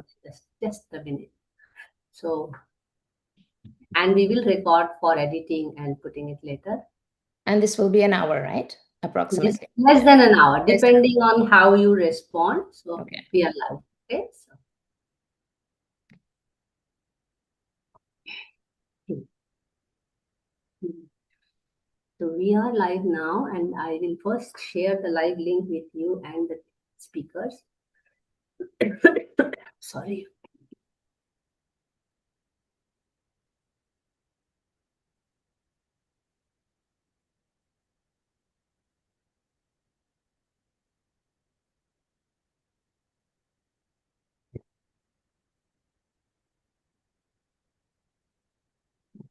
record just a minute. So, and we will record for editing and putting it later. And this will be an hour, right? Approximately. Less than an hour, depending on how you respond. So Okay. we are live. Okay. So we are live now, and I will first share the live link with you and the speakers. Sorry.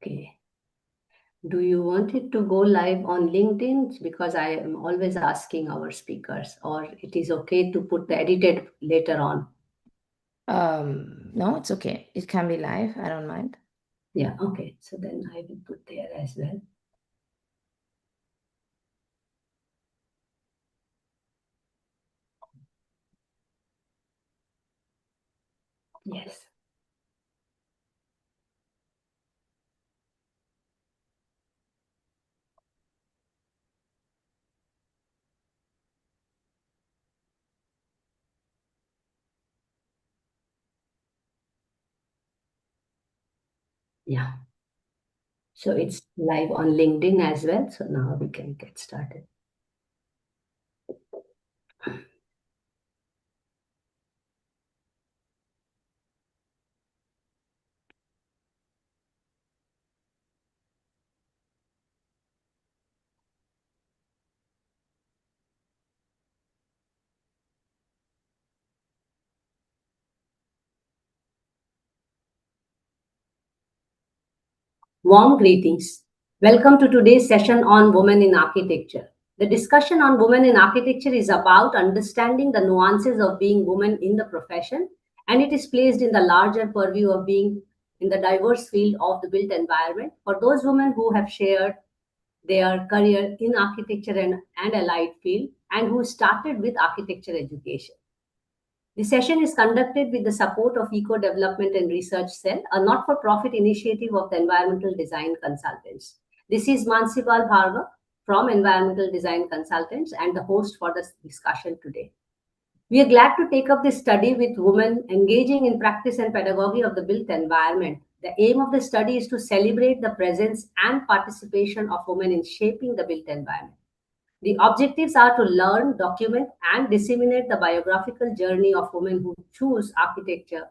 Okay. Do you want it to go live on LinkedIn? Because I am always asking our speakers, or it is okay to put the edited later on? No, it's okay. It can be live. I don't mind. Yeah, okay. So then I will put there as well. Yes. Yeah. So it's live on LinkedIn as well. So now we can get started. Warm greetings. Welcome to today's session on Women in Architecture. The discussion on women in architecture is about understanding the nuances of being women in the profession, and it is placed in the larger purview of being in the diverse field of the built environment for those women who have shared their career in architecture and allied field and who started with architecture education. The session is conducted with the support of Eco Development and Research Cell, a not-for-profit initiative of the Environmental Design Consultants. This is Mansibal Bhargava from Environmental Design Consultants and the host for this discussion today. We are glad to take up this study with women engaging in practice and pedagogy of the built environment. The aim of the study is to celebrate the presence and participation of women in shaping the built environment. The objectives are to learn, document, and disseminate the biographical journey of women who choose architecture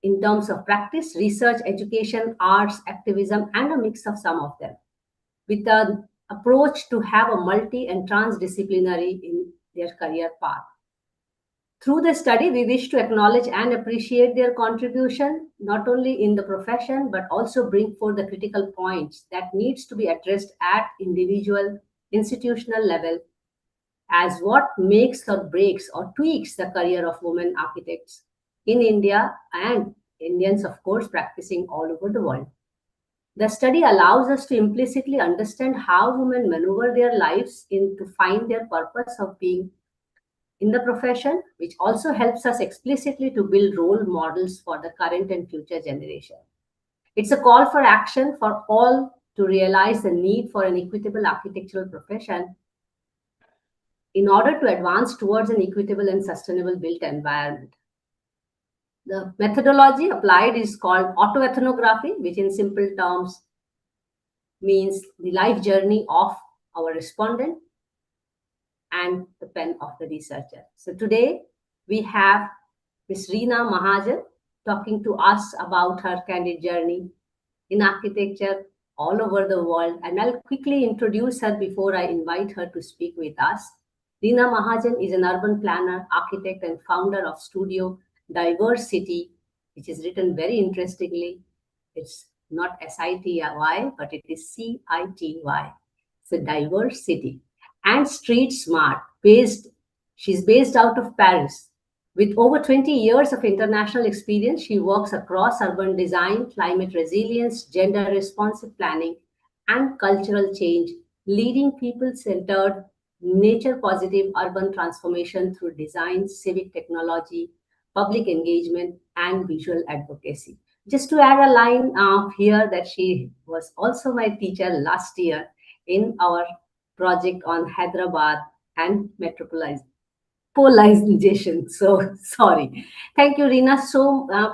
in terms of practice, research, education, arts, activism, and a mix of some of them, with an approach to have a multi and transdisciplinary in their career path. Through the study, we wish to acknowledge and appreciate their contribution, not only in the profession, but also bring forth the critical points that needs to be addressed at individual, institutional level as what makes or breaks or tweaks the career of women architects in India and Indians, of course, practicing all over the world. The study allows us to implicitly understand how women maneuver their lives to find their purpose of being in the profession, which also helps us explicitly to build role models for the current and future generation. It's a call for action for all to realize the need for an equitable architectural profession in order to advance towards an equitable and sustainable built environment. The methodology applied is called autoethnography, which in simple terms means the life journey of our respondent and the pen of the researcher. So today we have Ms. Reena Mahajan talking to us about her candid journey in architecture all over the world. And I'll quickly introduce her before I invite her to speak with us. Reena Mahajan is an urban planner, architect, and founder of studio Diverse City, which is written very interestingly. It's not SITY, but it is CITY. So Diverse City. And Street Smart, she's based out of Paris. With over 20 years of international experience, she works across urban design, climate resilience, gender responsive planning, and cultural change, leading people centered, nature positive urban transformation through design, civic technology, public engagement, and visual advocacy. Just to add a line here that she was also my teacher last year in our project on Hyderabad and polarization. So sorry. Thank you, Rina,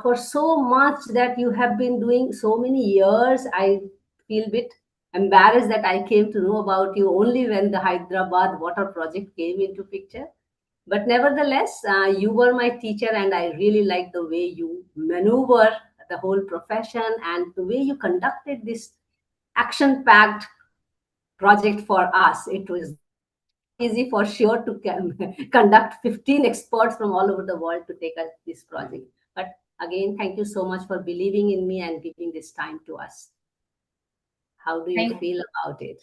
for so much that you have been doing so many years. I feel a bit embarrassed that I came to know about you only when the Hyderabad water project came into picture. But nevertheless, you were my teacher, and I really like the way you maneuver the whole profession and the way you conducted this action-packed project for us. It was easy for sure to conduct 15 experts from all over the world to take us this project. But again, thank you so much for believing in me and giving this time to us. How do you Thank feel about it?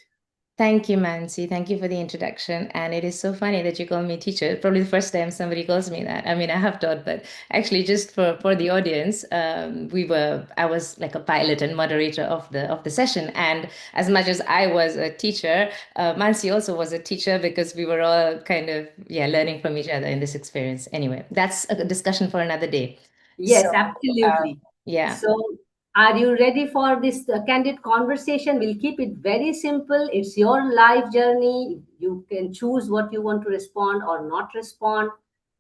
Thank you, Mansi. Thank you for the introduction. And it is so funny that you call me teacher. Probably the first time somebody calls me that. I mean, I have taught, but actually, just for the audience, I was like a pilot and moderator of the session. And as much as I was a teacher, Mansi also was a teacher because we were all kind of learning from each other in this experience. Anyway, that's a discussion for another day. Yes, So, absolutely. yeah. So, are you ready for this candid conversation? We'll keep it very simple. It's your life journey. You can choose what you want to respond or not respond.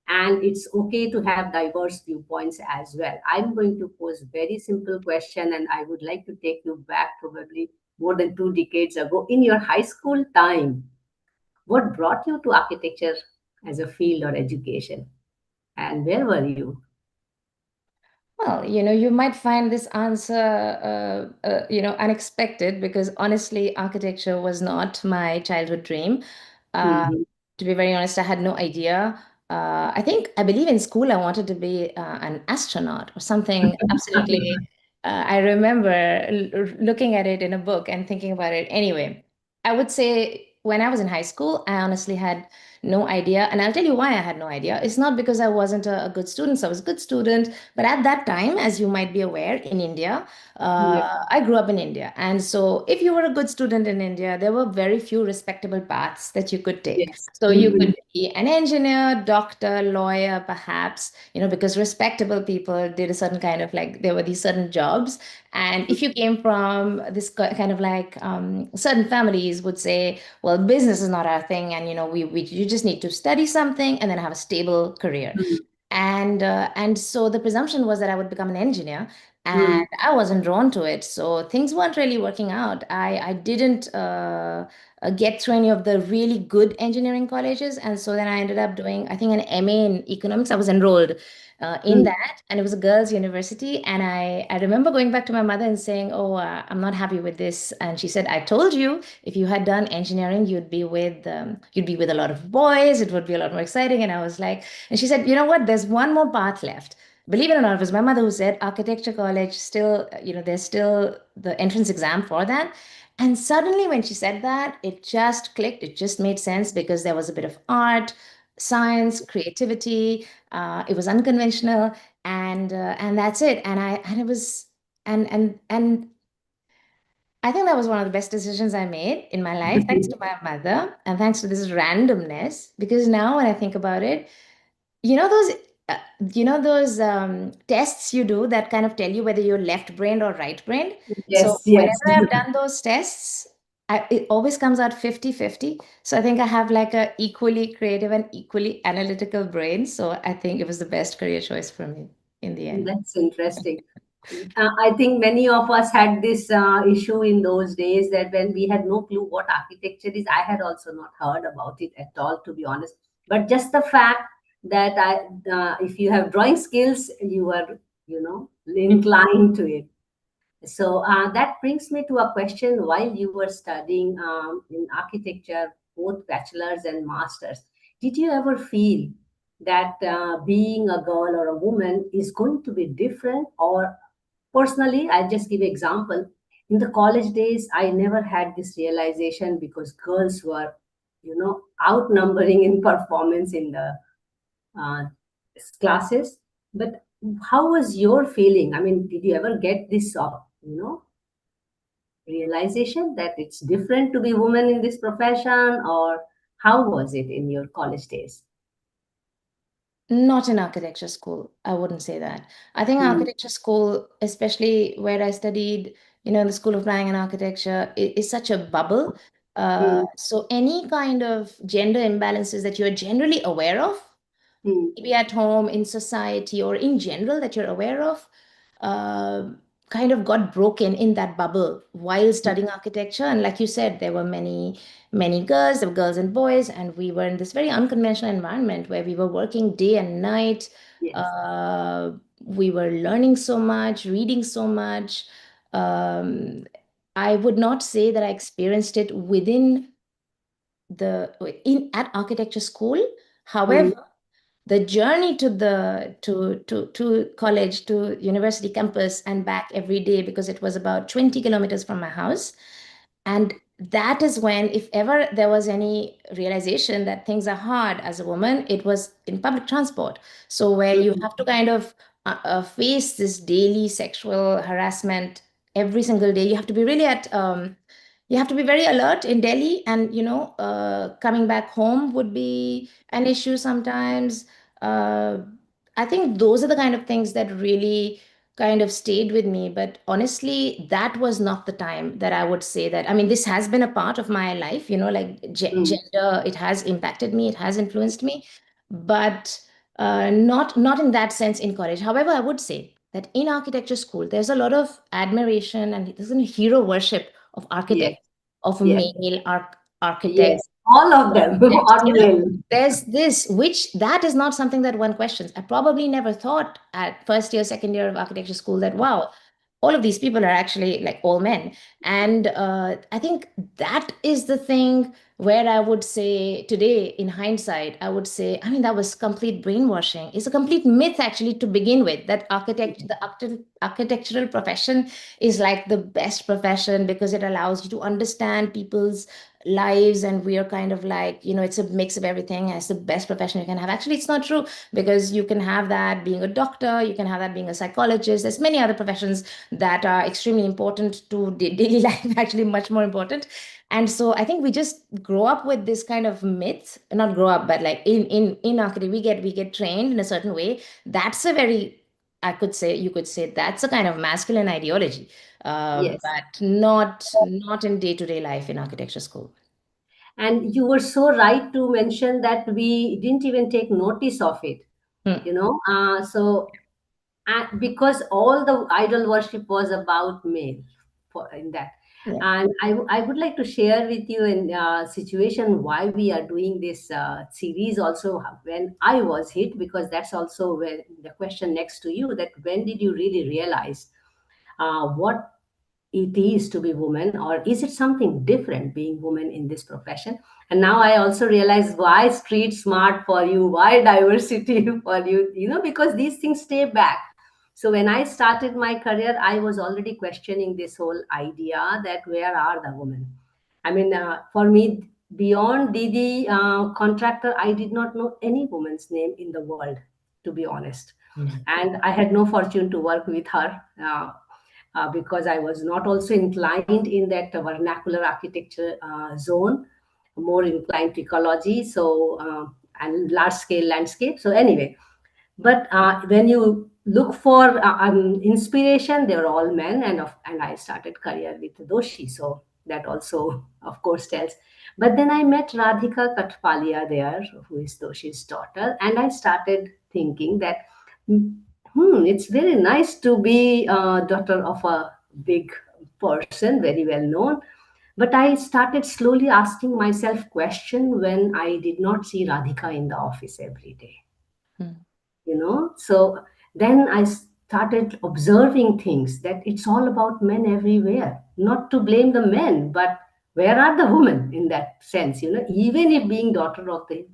And it's okay to have diverse viewpoints as well. I'm going to pose very simple question, and I would like to take you back probably more than 2 decades ago in your high school time. What brought you to architecture as a field or education? And where were you? Well, you might find this answer, unexpected because honestly, architecture was not my childhood dream. Uh, Mhm. to be very honest, I had no idea. I believe in school I wanted to be an astronaut or something absolutely. I remember looking at it in a book and thinking about it. Anyway, I would say when I was in high school, I honestly had no idea. And I'll tell you why I had no idea. It's not because I wasn't a good student. So I was a good student. But at that time, as you might be aware, in India, Yeah. I grew up in India. And so if you were a good student in India, there were very few respectable paths that you could take. Yes. So you Mhm. could be an engineer, doctor, lawyer, perhaps, because respectable people did a certain kind of like, there were these certain jobs. And if you came from this kind of like certain families would say, well, business is not our thing, and you just need to study something and then have a stable career. Mhm. And so the presumption was that I would become an engineer, and Mhm. I wasn't drawn to it. So things weren't really working out. I didn't get through any of the really good engineering colleges, and so then I ended up doing, I think, an MA in economics. I was enrolled in Mhm. that, and it was a girls' university. And I remember going back to my mother and saying, "Oh, I'm not happy with this." And she said, "I told you if you had done engineering, you'd be with a lot of boys. It would be a lot more exciting." And I was like, and she said, "You know what? There's one more path left." Believe it or not, it was my mother who said architecture college still, there's still the entrance exam for that. And suddenly, when she said that, it just clicked. It just made sense because there was a bit of art, science, creativity. It was unconventional, and that's it. And it was and I think that was one of the best decisions I made in my life, thanks to my mother and thanks to this randomness. Because now, when I think about it, you know those uh, tests you do that kind of tell you whether you're left-brained or right-brained. So Yes, yes. whenever I've done those tests, it always comes out 50-50. So I think I have like a equally creative and equally analytical brain. So I think it was the best career choice for me in the end. That's interesting. I think many of us had this issue in those days that when we had no clue what architecture is, I had also not heard about it at all, to be honest. But just the fact that if you have drawing skills, you are, inclined to it. So that brings me to a question while you were studying in architecture, both bachelor's and master's. Did you ever feel that being a girl or a woman is going to be different? Or personally, I just give example. In the college days, I never had this realization because girls were, outnumbering in performance in the uh, classes. But how was your feeling? I mean, did you ever get this, realization that it's different to be woman in this profession, or how was it in your college days? Not in architecture school. I wouldn't say that. I think Mm, architecture school, especially where I studied, the School of Planning and Architecture, is such a bubble. mm, So any kind of gender imbalances that you're generally aware of, mm, maybe at home, in society, or in general that you're aware of, uh, kind of got broken in that bubble while studying architecture. And like you said, there were many girls, there were girls and boys, and we were in this very unconventional environment where we were working day and night. yes. Uh, we were learning so much, reading so much. Um, I would not say that I experienced it in at architecture school. Mm, However, the journey to college, to university campus and back every day, because it was about 20 kilometers from my house. And that is when, if ever there was any realization that things are hard as a woman, it was in public transport. So where you mm, have to kind of face this daily sexual harassment every single day. You have to be really you have to be very alert in Delhi, and coming back home would be an issue sometimes. Uh, I think those are the kind of things that really kind of stayed with me. But honestly, that was not the time that I would say that. I mean, this has been a part of my life, like mm. gender, it has impacted me, it has influenced me, but not in that sense in college. However, I would say that in architecture school, there's a lot of admiration and there's a hero worship of Yes, architects, of yes, male yes. architects, All of them architects. are male. There's this, which that is not something that one questions. I probably never thought at first year, second year of architecture school that, wow, all of these people are actually like all men. And I think that is the thing where I would say today, in hindsight, I would say, I mean, that was complete brainwashing. It's a complete myth actually to begin with, that architectural profession is like the best profession because it allows you to understand people's lives, and we are kind of like, it's a mix of everything, and it's the best profession you can have. Actually, it's not true, because you can have that being a doctor, you can have that being a psychologist. There's many other professions that are extremely important to daily life, actually much more important. And so I think we just grow up with this kind of myth, not grow up, but like in architecture, we get trained in a certain way. That's a very, you could say that's a kind of masculine ideology, Yes. but not in day-to-day life in architecture school. And you were so right to mention that we didn't even take notice of it, Hmm. So because all the idol worship was about male in that. Yeah. And I would like to share with you in situation why we are doing this series also when I was hit, because that's also where the question next to you, that when did you really realize what it is to be woman, or is it something different being woman in this profession? And now I also realize why street smart for you, why diversity for you, because these things stay back. So when I started my career, I was already questioning this whole idea that where are the women. I mean, for me, beyond Didi contractor, I did not know any woman's name in the world, to be honest. Mhm. And I had no fortune to work with her, because I was not also inclined in that vernacular architecture zone, more inclined to ecology, so and large scale landscape. So anyway, but when you look for inspiration, they were all men, and I started career with Doshi, so that also, of course, tells. But then I met Radhika Katpalia there, who is Doshi's daughter, and I started thinking that, it's very nice to be a daughter of a big person, very well known. But I started slowly asking myself question when I did not see Radhika in the office every day. Hmm. So then I started observing things, that it's all about men everywhere. Not to blame the men, but where are the women in that sense? Even if being daughter of the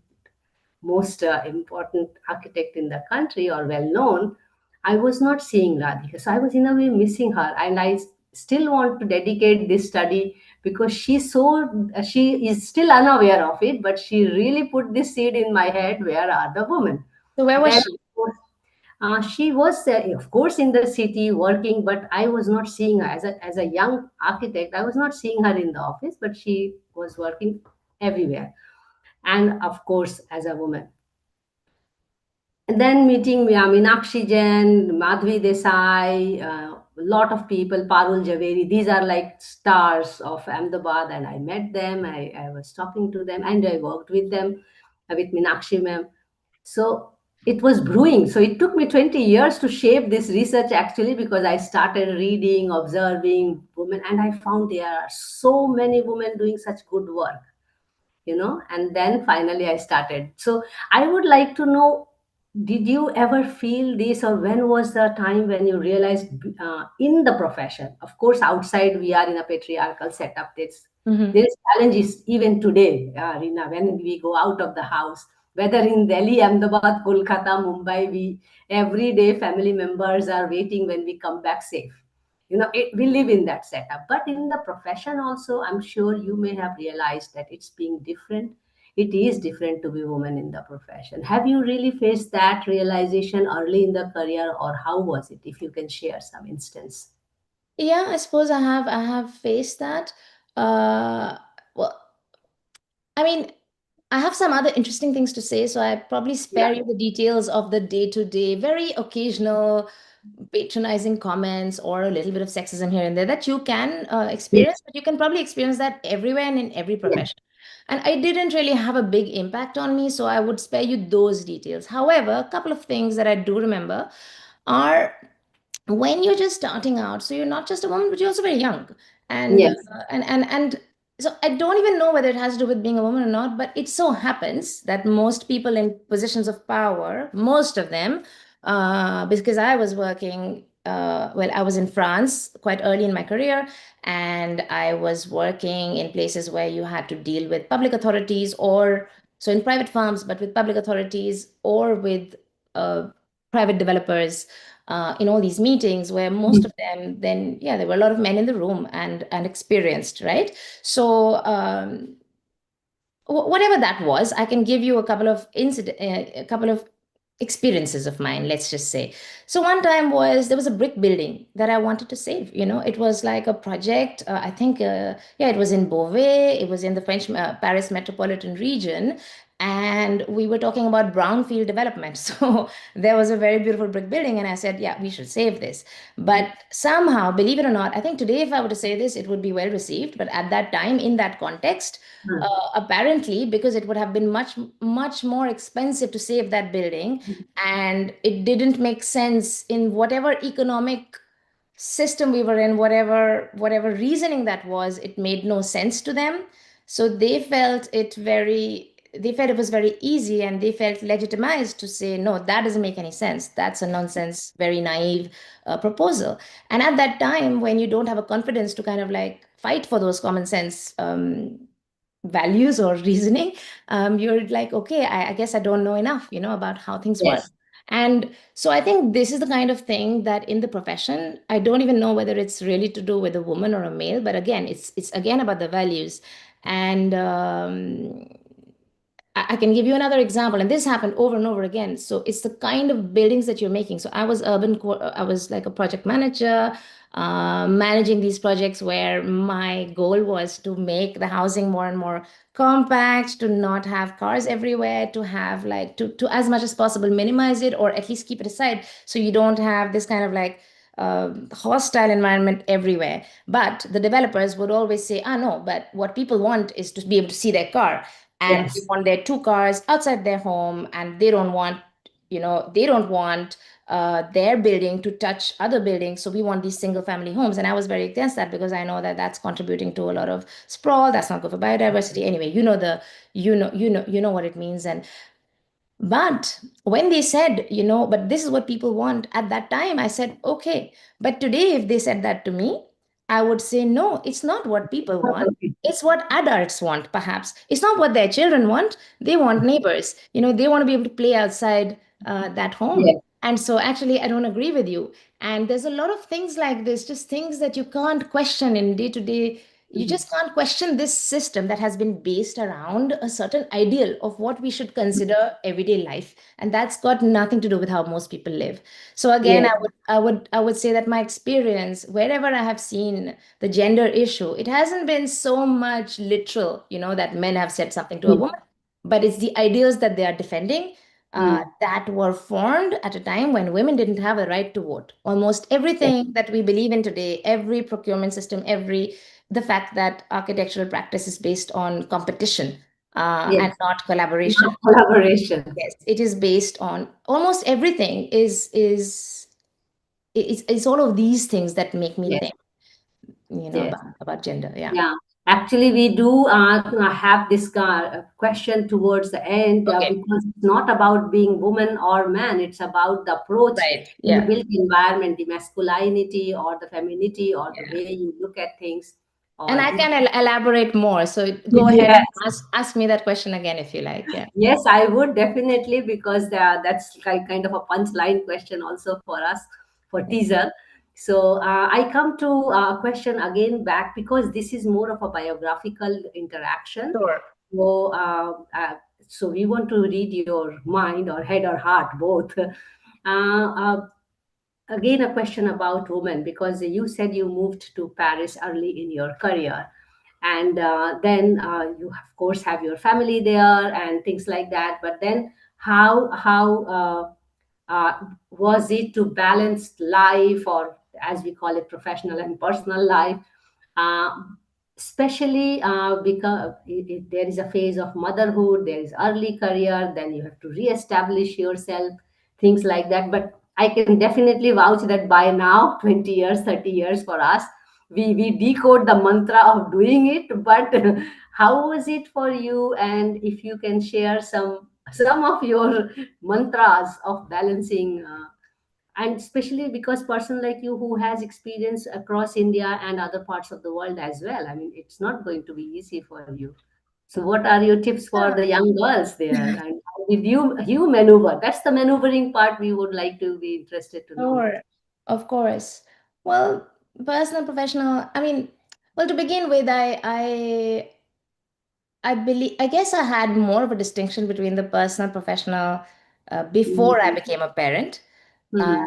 most important architect in the country or well known, I was not seeing Radhika. So I was in a way missing her. And I still want to dedicate this study, because she is still unaware of it, but she really put this seed in my head, where are the women? So where was Then, she? of course, she was, of course, in the city working, but I was not seeing her as a young architect. I was not seeing her in the office, but she was working everywhere. And of course, as a woman. And then meeting Meenakshi Jain, Madhvi Desai, a lot of people, Parul Javeri, these are like stars of Ahmedabad, and I met them. I was talking to them, and I worked with them, with Meenakshi ma'am. So it was brewing. So it took me 20 years to shape this research actually, because I started reading, observing women, and I found there are so many women doing such good work, and then finally I started. So I would like to know, did you ever feel this, or when was the time when you realized, in the profession, of course outside we are in a patriarchal setup, there's challenges even today, Reena, when we go out of the house, whether in Delhi, Ahmedabad, Kolkata, Mumbai, we every day family members are waiting when we come back safe. We live in that setup, but in the profession also, I'm sure you may have realized that it's being different. It is different to be woman in the profession. Have you really faced that realization early in the career, or how was it, if you can share some instance? Yeah, I suppose I have faced that. Well, I mean, I have some other interesting things to say, so I probably Yeah. spare you the details of the day-to-day, very occasional patronizing comments or a little bit of sexism here and there that you can Yes. experience, but you can probably experience that everywhere and in every Yes. profession. And I didn't really have a big impact on me, so I would spare you those details. However, a couple of things that I do remember are when you're just starting out, so you're not just a woman, but you're also very young. And Yes. and so I don't even know whether it has to do with being a woman or not, but it so happens that most people in positions of power, most of them, because I was working, well, I was in France quite early in my career, and I was working in places where you had to deal with public authorities, or so in private firms, but with public authorities or with private developers, in all these meetings where most of them, then yeah, there were a lot of men in the room and experienced, right? So whatever that was, I can give you a couple of a couple of experiences of mine, let's just say. So one time was there was a brick building that I wanted to save. It was like a project. I think, yeah, it was in Beauvais. It was in the French Paris metropolitan region. And we were talking about brownfield development. So there was a very beautiful brick building, and I said, yeah, we should save this. But somehow, believe it or not, I think today, if I were to say this, it would be well received. But at that time, in that context, apparently, because it would have been much, much more expensive to save that building, and it didn't make sense in whatever economic system we were in, whatever reasoning that was, it made no sense to them. So they felt it was very easy, and they felt legitimized to say, no, that doesn't make any sense. That's a nonsense, very naive proposal. And at that time, when you don't have a confidence to kind of like fight for those common sense values or reasoning, you're like, okay, I guess I don't know enough, about how things work. Yes. And so I think this is the kind of thing that in the profession, I don't even know whether it's really to do with a woman or a male, but again, it's again about the values. And I can give you another example, and this happened over and over again. So it's the kind of buildings that you're making. So I was like a project manager, managing these projects where my goal was to make the housing more and more compact, to not have cars everywhere, to have like to as much as possible minimize it, or at least keep it aside, so you don't have this kind of like hostile environment everywhere. But the developers would always say, ah, no, but what people want is to be able to see their car, and they Yes. want their two cars outside their home, and they don't want their building to touch other buildings. So we want these single family homes. And I was very against that, because I know that that's contributing to a lot of sprawl. That's not good for biodiversity. Anyway, you know what it means. And but when they said, but this is what people want, at that time, I said, okay. But today, if they said that to me, I would say, no, it's not what people want. It's what adults want, perhaps. It's not what their children want. They want neighbors. They want to be able to play outside that home. Yes. And so, actually, I don't agree with you. And there's a lot of things like this, just things that you can't question in day to day. You just can't question this system that has been based around a certain ideal of what we should consider everyday life, and that's got nothing to do with how most people live. So again, Yes. I would say that my experience, wherever I have seen the gender issue, it hasn't been so much literal, that men have said something to a woman, but it's the ideals that they are defending. that were formed at a time when women didn't have a right to vote. Almost everything that we believe in today, every procurement system, the fact that architectural practice is based on competition Yes. and not collaboration. Not collaboration. Yes, it is based on almost everything it's all of these things that make me Yes. think, Yes. about gender. Yeah. Yeah. Actually, we do have this question towards the end Okay. because it's not about being woman or man. It's about the approach Right. in the Yeah. built environment, the masculinity or the femininity or the Yeah. way you look at things. And Or I this. can elaborate more. So go ahead Yes. and ask me that question again if you like. Yeah. Yes, I would definitely because that's kind of a punchline question also for us for teaser. So I come to a question again back because this is more of a biographical interaction. Sure. So, so we want to read your mind or head or heart, both. Again, a question about women because you said you moved to Paris early in your career, and then you of course have your family there and things like that. But then, how was it to balance life, or as we call it, professional and personal life? Uh, Especially because there is a phase of motherhood, there is early career, then you have to re-establish yourself, things like that. But I can definitely vouch that by now, 20 years, 30 years for us, we decode the mantra of doing it. But how was it for you? And if you can share some of your mantras of balancing, and especially because person like you who has experience across India and other parts of the world as well, I mean, it's not going to be easy for you. So what are your tips for the young girls there, and how did you maneuver? That's the maneuvering part we would like to be interested to know. Sure. Of course. Well, personal, professional, I mean, well, to begin with, I guess I had more of a distinction between the personal, professional before I Mhm. became a parent. Hmm.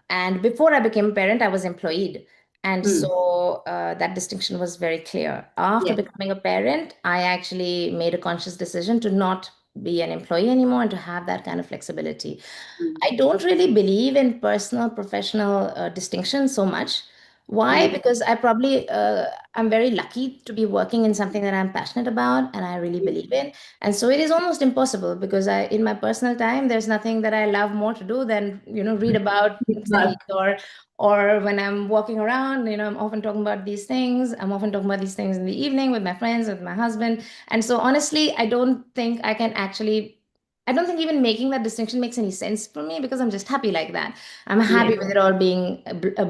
And before I became a parent, I was employed. And Hmm. so that distinction was very clear. After Yes. becoming a parent, I actually made a conscious decision to not be an employee anymore and to have that kind of flexibility. Hmm. I don't really believe in personal, professional distinction so much. Why? Hmm. Because I'm very lucky to be working in something that I'm passionate about and I really believe in. And so it is almost impossible because in my personal time, there's nothing that I love more to do than, read about studies Work. or when I'm walking around, I'm often talking about these things. I'm often talking about these things in the evening with my friends, with my husband. And so honestly, I don't think even making that distinction makes any sense for me because I'm just happy like that. I'm happy Yes. with it all being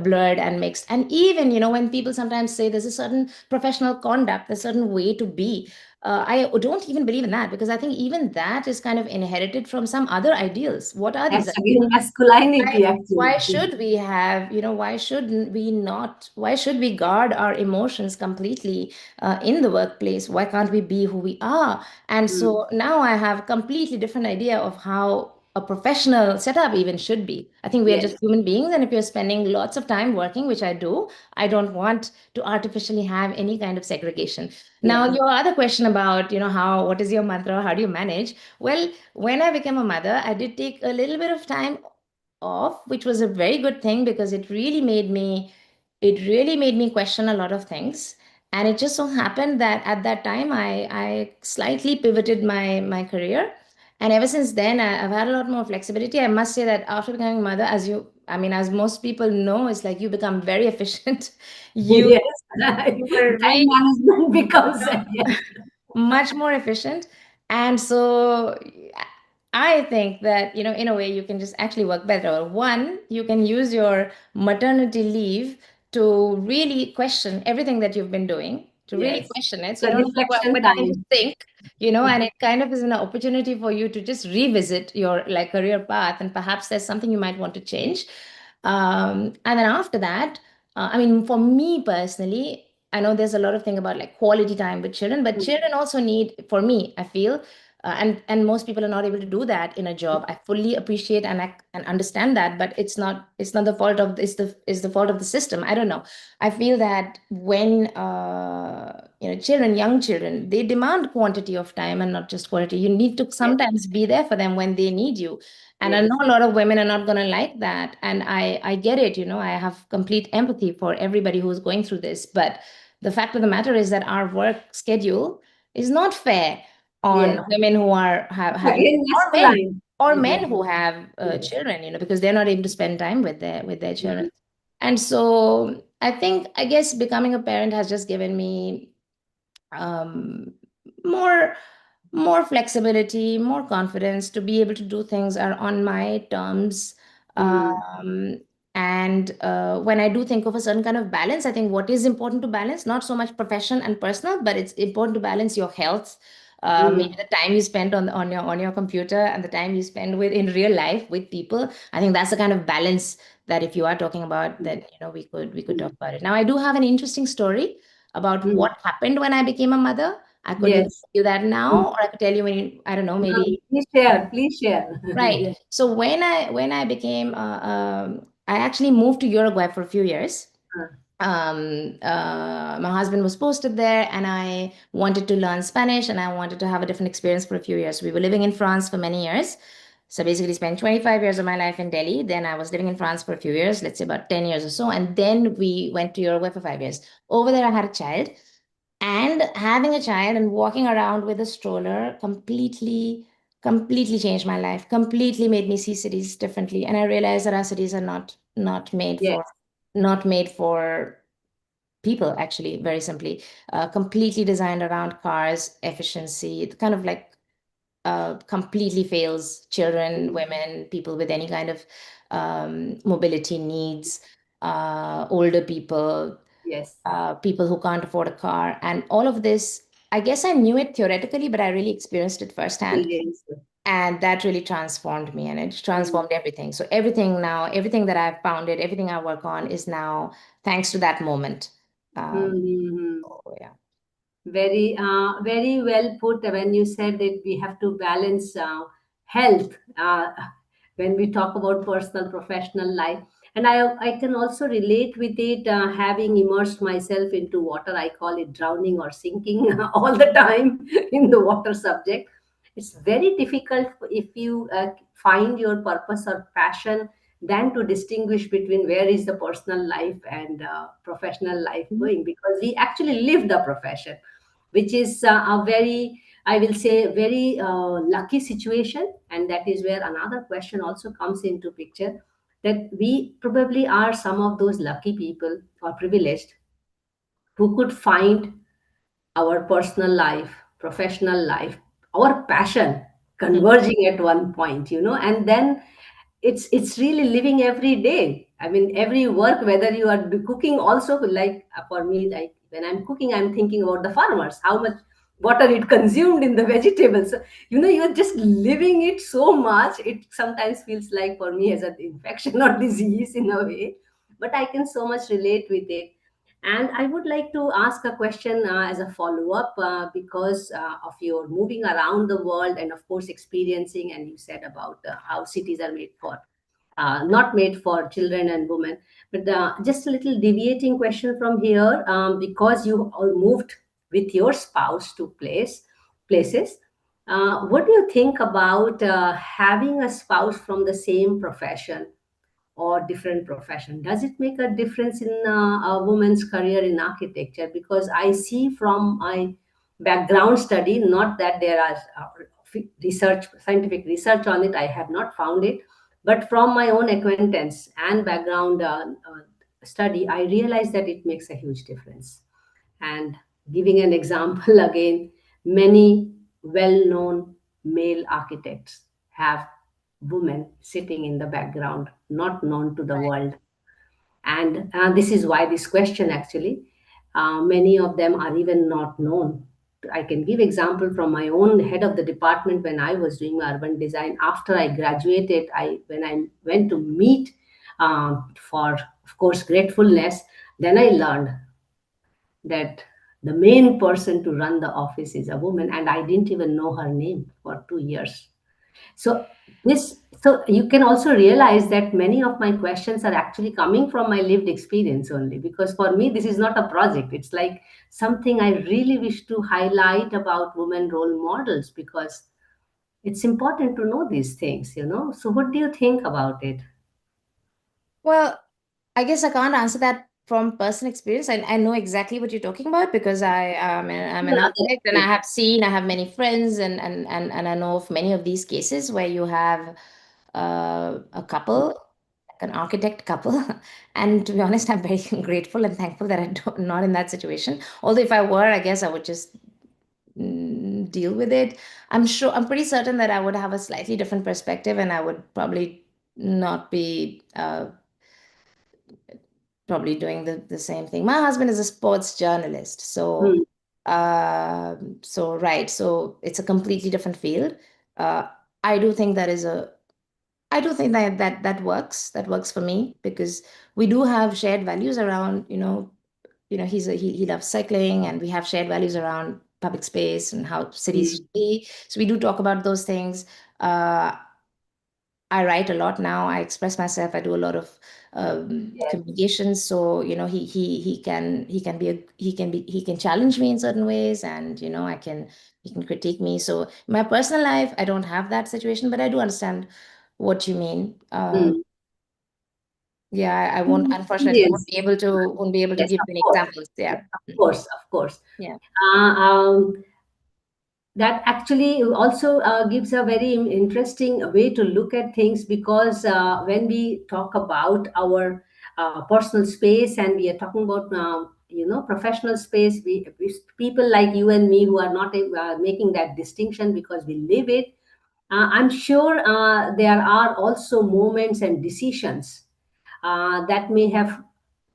blurred and mixed. And even, when people sometimes say there's a certain professional conduct, a certain way to be, I don't even believe in that because I think even that is kind of inherited from some other ideals. What are these That's ideals? again masculinity, Why actually. should we have, why should we guard our emotions completely in the workplace? Why can't we be who we are? And Hmm. so now I have a completely different idea of how a professional setup even should be. I think we are Yes. just human beings, and if you're spending lots of time working, which I do, I don't want to artificially have any kind of segregation. Now, Yes. your other question about, what is your mantra? How do you manage? Well, when I became a mother, I did take a little bit of time off, which was a very good thing because it really made me question a lot of things. And it just so happened that at that time I slightly pivoted my career. And ever since then I've had a lot more flexibility. I must say that after becoming a mother, as most people know, it's like you become very efficient. you Yes. you were Time really management becomes, yes. much more efficient. And so I think that, in a way, you can just actually work better. One, you can use your maternity leave to really question everything that you've been doing, to really Yes. question it. It's So a you don't have to reflection put anything to time. think, and it kind of is an opportunity for you to just revisit your like career path, and perhaps there's something you might want to change. And then after that, for me personally, I know there's a lot of thing about like quality time with children, but children also need, for me, I feel, and most people are not able to do that in a job. I fully appreciate and understand that, but it's not the fault of it's the fault of the system. I don't know. I feel that when young children, they demand quantity of time and not just quality. You need to Yes. sometimes be there for them when they need you. And I Yes. know a lot of women are not going to like that. And I get it, I have complete empathy for everybody who's going through this. But the fact of the matter is that our work schedule is not fair on Yes. women who have having, Again, or men, masculine. or Yes. men who have Yes. children, because they're not able to spend time with their children. Mhm. And so I guess becoming a parent has just given me um, more more flexibility, more confidence to be able to do things are on my terms. Mm. And when I do think of a certain kind of balance, I think what is important to balance, not so much profession and personal, but it's important to balance your health. Maybe Mm. the time you spend on your computer and the time you spend with in real life with people. I think that's the kind of balance that if you are talking about, then we could talk Mm. about it. Now, I do have an interesting story about Mm. what happened when I became a mother. I could either Yes. tell you that Mm. now, or I could tell you when, I don't know, No, maybe. please share. Please share. Right. Yes. So when I became, I actually moved to Uruguay for a few years. My husband was posted there, and I wanted to learn Spanish, and I wanted to have a different experience for a few years. We were living in France for many years. So basically spent 25 years of my life in Delhi. Then I was living in France for a few years, let's say about 10 years or so. And then we went to Uruguay for 5 years. Over there, I had a child. And having a child and walking around with a stroller completely changed my life, completely made me see cities differently. And I realized that our cities are not made Yes. for people, actually, very simply. Completely designed around cars, efficiency. It kind of like completely fails children, women, people with any kind of mobility needs, older people, Yes. people who can't afford a car, and all of this. I guess I knew it theoretically, but I really experienced it firsthand. Yes. And that really transformed me, and it Mm. transformed everything. So everything now, everything that I've founded, everything I work on is now thanks to that moment. Mm-hmm. So yeah. Very well put when you said that we have to balance health when we talk about personal, professional life. And I can also relate with it, having immersed myself into water. I call it drowning or sinking all the time in the water subject. It's very difficult if you find your purpose or passion than to distinguish between where is the personal life and professional life Mhm. going, because we actually live the profession, which is a very, I will say, very lucky situation. And that is where another question also comes into picture, that we probably are some of those lucky people or privileged who could find our personal life, professional life, our passion converging at one point, and then it's really living every day. I mean, every work, whether you are cooking also, like for me, like when I'm cooking, I'm thinking about the farmers, how much water it consumed in the vegetables. So, you're just living it so much. It sometimes feels like for me as an infection or disease in a way, but I can so much relate with it. And I would like to ask a question as a follow up, because of your moving around the world and, of course, experiencing, and you said about how cities are made for, not made for children and women. But just a little deviating question from here, because you all moved with your spouse to places. What do you think about having a spouse from the same profession or different profession? Does it make a difference in a woman's career in architecture? Because I see from my background study, not that there are scientific research on it, I have not found it, but from my own acquaintance and background study, I realize that it makes a huge difference. And giving an example again, many well known male architects have women sitting in the background, not known to the world. And this is why this question actually, many of them are even not known. I can give example from my own head of the department when I was doing urban design. After I graduated, when I went to meet for, of course, gratefulness, then I learned that the main person to run the office is a woman, and I didn't even know her name for 2 years. So so you can also realize that many of my questions are actually coming from my lived experience only, because for me this is not a project. It's like something I really wish to highlight about women role models, because it's important to know these things. So what do you think about it? Well, I guess I can't answer that from personal experience. I know exactly what you're talking about because I'm an Yeah, that's architect and true. I have many friends and I know of many of these cases where you have a couple, like an architect couple. And to be honest, I'm very grateful and thankful that I'm not in that situation. Although if I were, I guess I would just deal with it. I'm pretty certain that I would have a slightly different perspective and I would probably not be probably doing the same thing. My husband is a sports journalist, Hmm. so right, so it's a completely different field. Uh, I do think I do think that works. That works for me because we do have shared values around, he loves cycling and we have shared values around public space and how cities Hmm. should be. So we do talk about those things. Uh, I write a lot now. I express myself. I do a lot of Yes. communications. So he can challenge me in certain ways, and he can critique me. So in my personal life, I don't have that situation, but I do understand what you mean. Hmm. Yeah, I won't unfortunately Experience. won't be able to Yes, give of you any course. examples. Yes, Yeah. of course, of course. Yeah. Uh, um, that actually also gives a very interesting way to look at things, because when we talk about our personal space and we are talking about professional space, people like you and me who are not making that distinction because we live it. I'm sure there are also moments and decisions that may have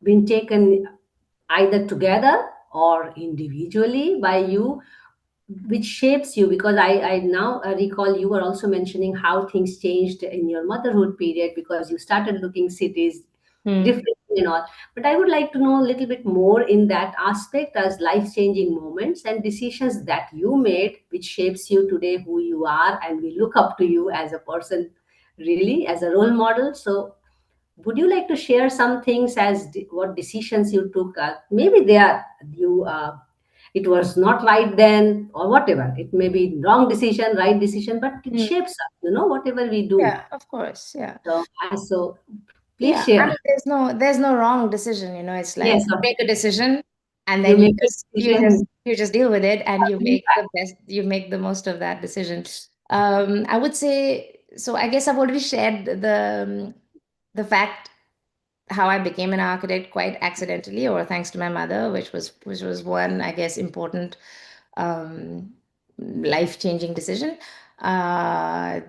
been taken either together or individually by you, which shapes you. Because I now recall you were also mentioning how things changed in your motherhood period, because you started looking cities Hmm. differently and all. But I would like to know a little bit more in that aspect, as life changing moments and decisions that you made which shapes you today, who you are, and we look up to you as a person, really as a role model. So would you like to share some things as what decisions you took? Maybe they are you. It was not right then, or whatever. It may be wrong decision, right decision, but it Hmm. shapes us. Whatever we do. Yeah, of course. Yeah. So please Yeah, I share. mean, there's no wrong decision, It's like Yes, you make a decision and you then make a decision. you just deal with it and you make the most of that decision. I would say so. I guess I've already shared the fact how I became an architect quite accidentally or thanks to my mother, which was one, I guess, important um, life-changing decision. Uh,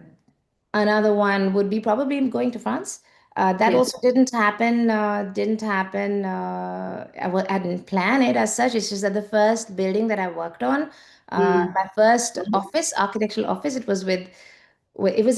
Another one would be probably going to France. That Yes. also didn't happen. Didn't happen. I didn't plan it as such. It's just that the first building that I worked on, Mm. my first office, architectural office, it was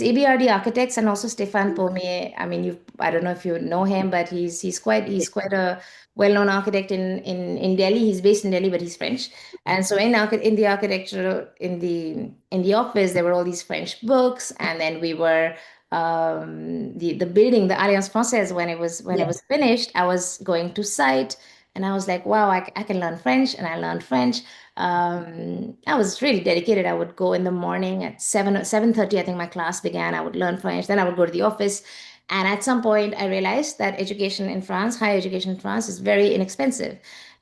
EBRD Architects and also Stéphane Paumier. I mean, I don't know if you know him, but he's quite a well-known architect in Delhi. He's based in Delhi, but he's French. And so in the architecture in the office, there were all these French books, and then we were the building, the Alliance Française, when it Yes. was finished, I was going to site, and I was like, wow, I can learn French, and I learned French. I was really dedicated. I would go in the morning at 7:30, I think my class began. I would learn French, then I would go to the office. And at some point, I realized that education in France, higher education in France, is very inexpensive.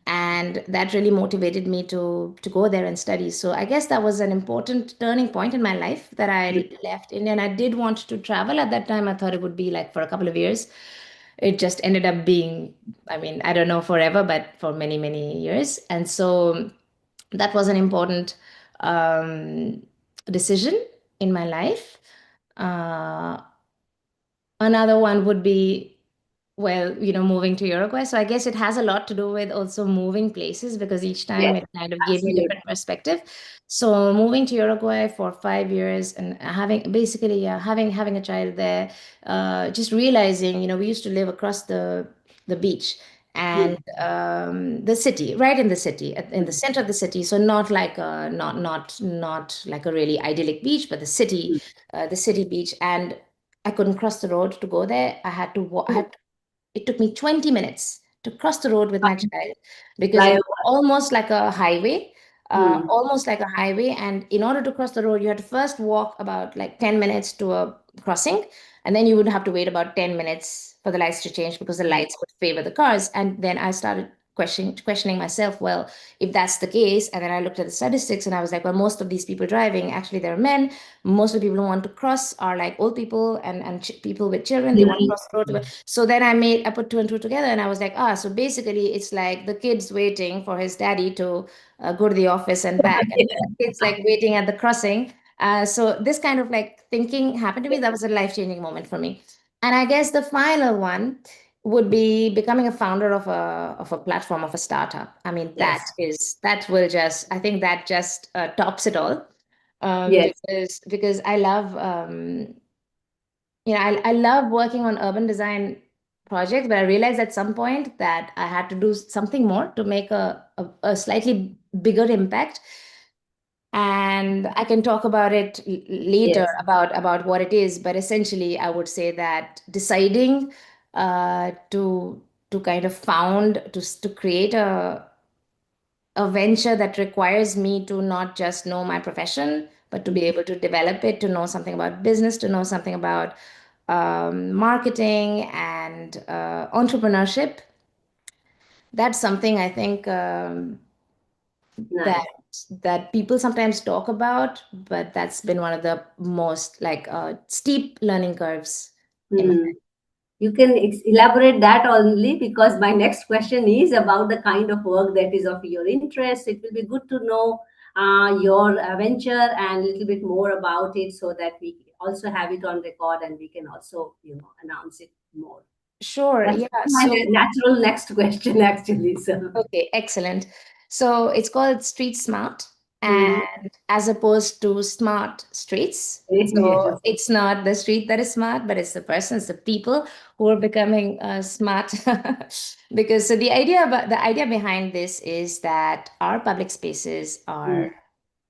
And that really motivated me to go there and study. So I guess that was an important turning point in my life that I left India. And I did want to travel at that time. I thought it would be like for a couple of years. It just ended up being, I mean, I don't know forever, but for many, many years. And so that was an important um, decision in my life. Uh, Another one would be, well, moving to Uruguay. So I guess it has a lot to do with also moving places because each time Yes. it kind of gave me a Absolutely. different perspective. So moving to Uruguay for 5 years and having basically having a child there, just realizing, we used to live across the beach. and the city, right in the city, in the center of the city. So not like a not like a really idyllic beach, but the city beach. And I couldn't cross the road to go there. I had to walk. It took me 20 minutes to cross the road with my child because it was Flyover. almost like a highway. Hmm. Almost like a highway, and in order to cross the road, you had to first walk about like 10 minutes to a crossing, and then you would have to wait about 10 minutes for the lights to change because the lights would favor the cars. And then I started questioning myself, well, if that's the case, and then I looked at the statistics and I was like, well, most of these people driving, actually, they're men. Most of the people who want to cross are like old people and people with children. They want to cross the road. So then I put two and two together and I was like, so basically it's like the kid's waiting for his daddy to go to the office and back. And the kid's like waiting at the crossing. So this kind of like thinking happened to me. That was a life-changing moment for me. And I guess the final one would be becoming a founder of a platform, of a startup. I mean, Yes. that will just, I think that just tops it all. Yes. Because I love I love working on urban design projects, but I realized at some point that I had to do something more to make a slightly bigger impact. And I can talk about it later Yes. about what it is, but essentially I would say that deciding to kind of found to create a venture that requires me to not just know my profession, but to be able to develop it, to know something about business, to know something about marketing and entrepreneurship. That's something I think that Nice. that people sometimes talk about, but that's been one of the most like steep learning curves in my Hmm. life. You can elaborate that only because my next question is about the kind of work that is of your interest. It will be good to know your venture and a little bit more about it so that we also have it on record and we can also, announce it more. Sure, That's yeah. my So natural next question, actually. So, okay, excellent. So it's called Street Smart, hmm. and as opposed to smart streets. So Yes. it's not the street that is smart, but it's the person, it's the people who are becoming smart. Because so the idea behind this is that our public spaces Hmm. are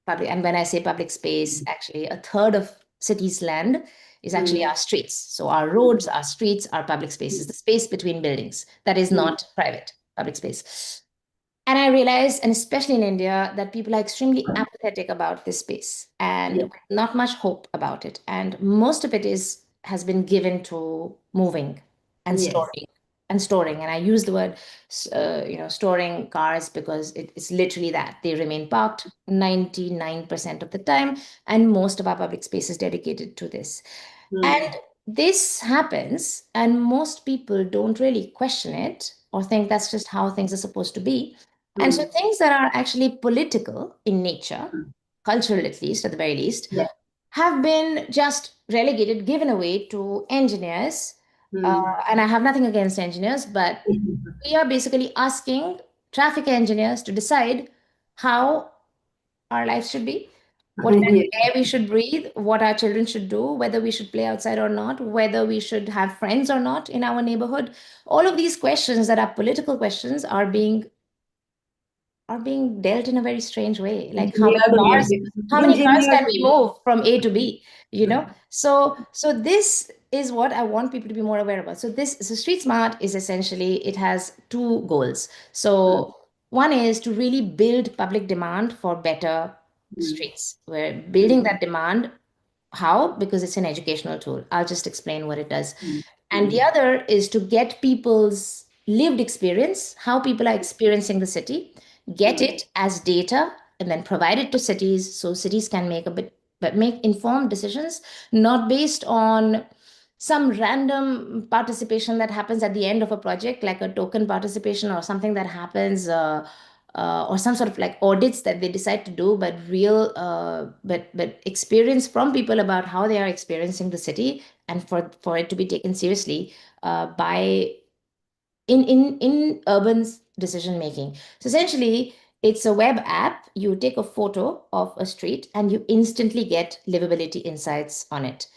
public, and when I say public space, actually a third of city's land is actually Hmm. our streets. So our roads, our streets, our public spaces, the space between buildings that is Hmm. not private public space. And I realized, and especially in India, that people are extremely apathetic about this space and Yes. with not much hope about it. And most of it has been given to moving and Yes. storing and storing. And I use the word, storing cars because it's literally that they remain parked 99% of the time, and most of our public space is dedicated to this. Hmm. And this happens, and most people don't really question it or think that's just how things are supposed to be. And so Hmm. things that are actually political in nature, Hmm. cultural at least, at the very least, Yes. have been just relegated, given away to engineers. Hmm. And I have nothing against engineers, but we are basically asking traffic engineers to decide how our lives should be, what kind Yes. of air we should breathe, what our children should do, whether we should play outside or not, whether we should have friends or not in our neighborhood. All of these questions that are political questions are being dealt in a very strange way. Like Engineered way. how many cars Engineered can we way. move from A to B? So this is what I want people to be more aware about. So Street Smart is essentially, it has two goals. Hmm. So one is to really build public demand for better Hmm. streets. We're Hmm. building that demand. How? Because it's an educational tool. I'll just explain what it does. Hmm. And Hmm. the other is to get people's lived experience, how people are experiencing the city, get Hmm. it as data, and then provide it to cities so cities can make informed decisions, not based on some random participation that happens at the end of a project, like a token participation or something that happens, or some sort of like audits that they decide to do, but real, but experience from people about how they are experiencing the city, and for it to be taken seriously by in urban decision making. So essentially, it's a web app. You take a photo of a street and you instantly get livability insights on it.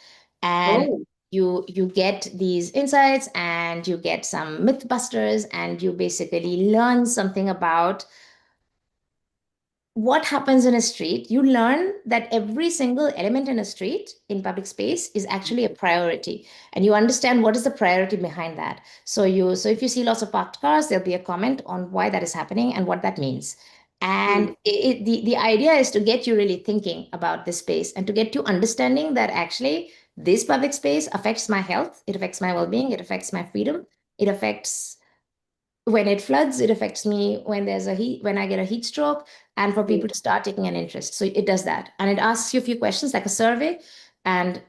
And Oh. you get these insights and you get some mythbusters and you basically learn something about what happens in a street. You learn that every single element in a street in public space is actually a priority, and you understand what is the priority behind that. So if you see lots of parked cars, there'll be a comment on why that is happening and what that means. And the idea is to get you really thinking about this space and to get you understanding that actually this public space affects my health, it affects my well-being, it affects my freedom, it affects when it floods, it affects me when there's a heat, when I get a heat stroke, and for people to start taking an interest. So it does that. And it asks you a few questions like a survey, and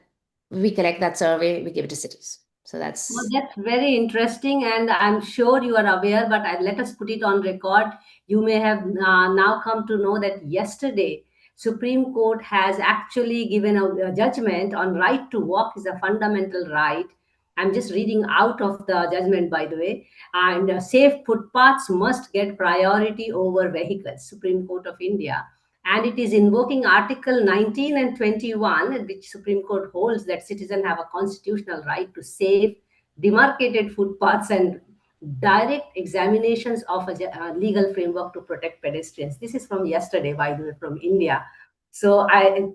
we collect that survey, we give it to cities. So Well, that's that's very interesting, and I'm sure you are aware, but let us put it on record. You may have now come to know that yesterday, Supreme Court has actually given a judgment on right to walk is a fundamental right. I'm just reading out of the judgment, by the way. And safe footpaths must get priority over vehicles, Supreme Court of India. And it is invoking Article 19 and 21, which Supreme Court holds that citizens have a constitutional right to safe, demarcated footpaths and direct examinations of a legal framework to protect pedestrians. This is from yesterday, by the way, from India. So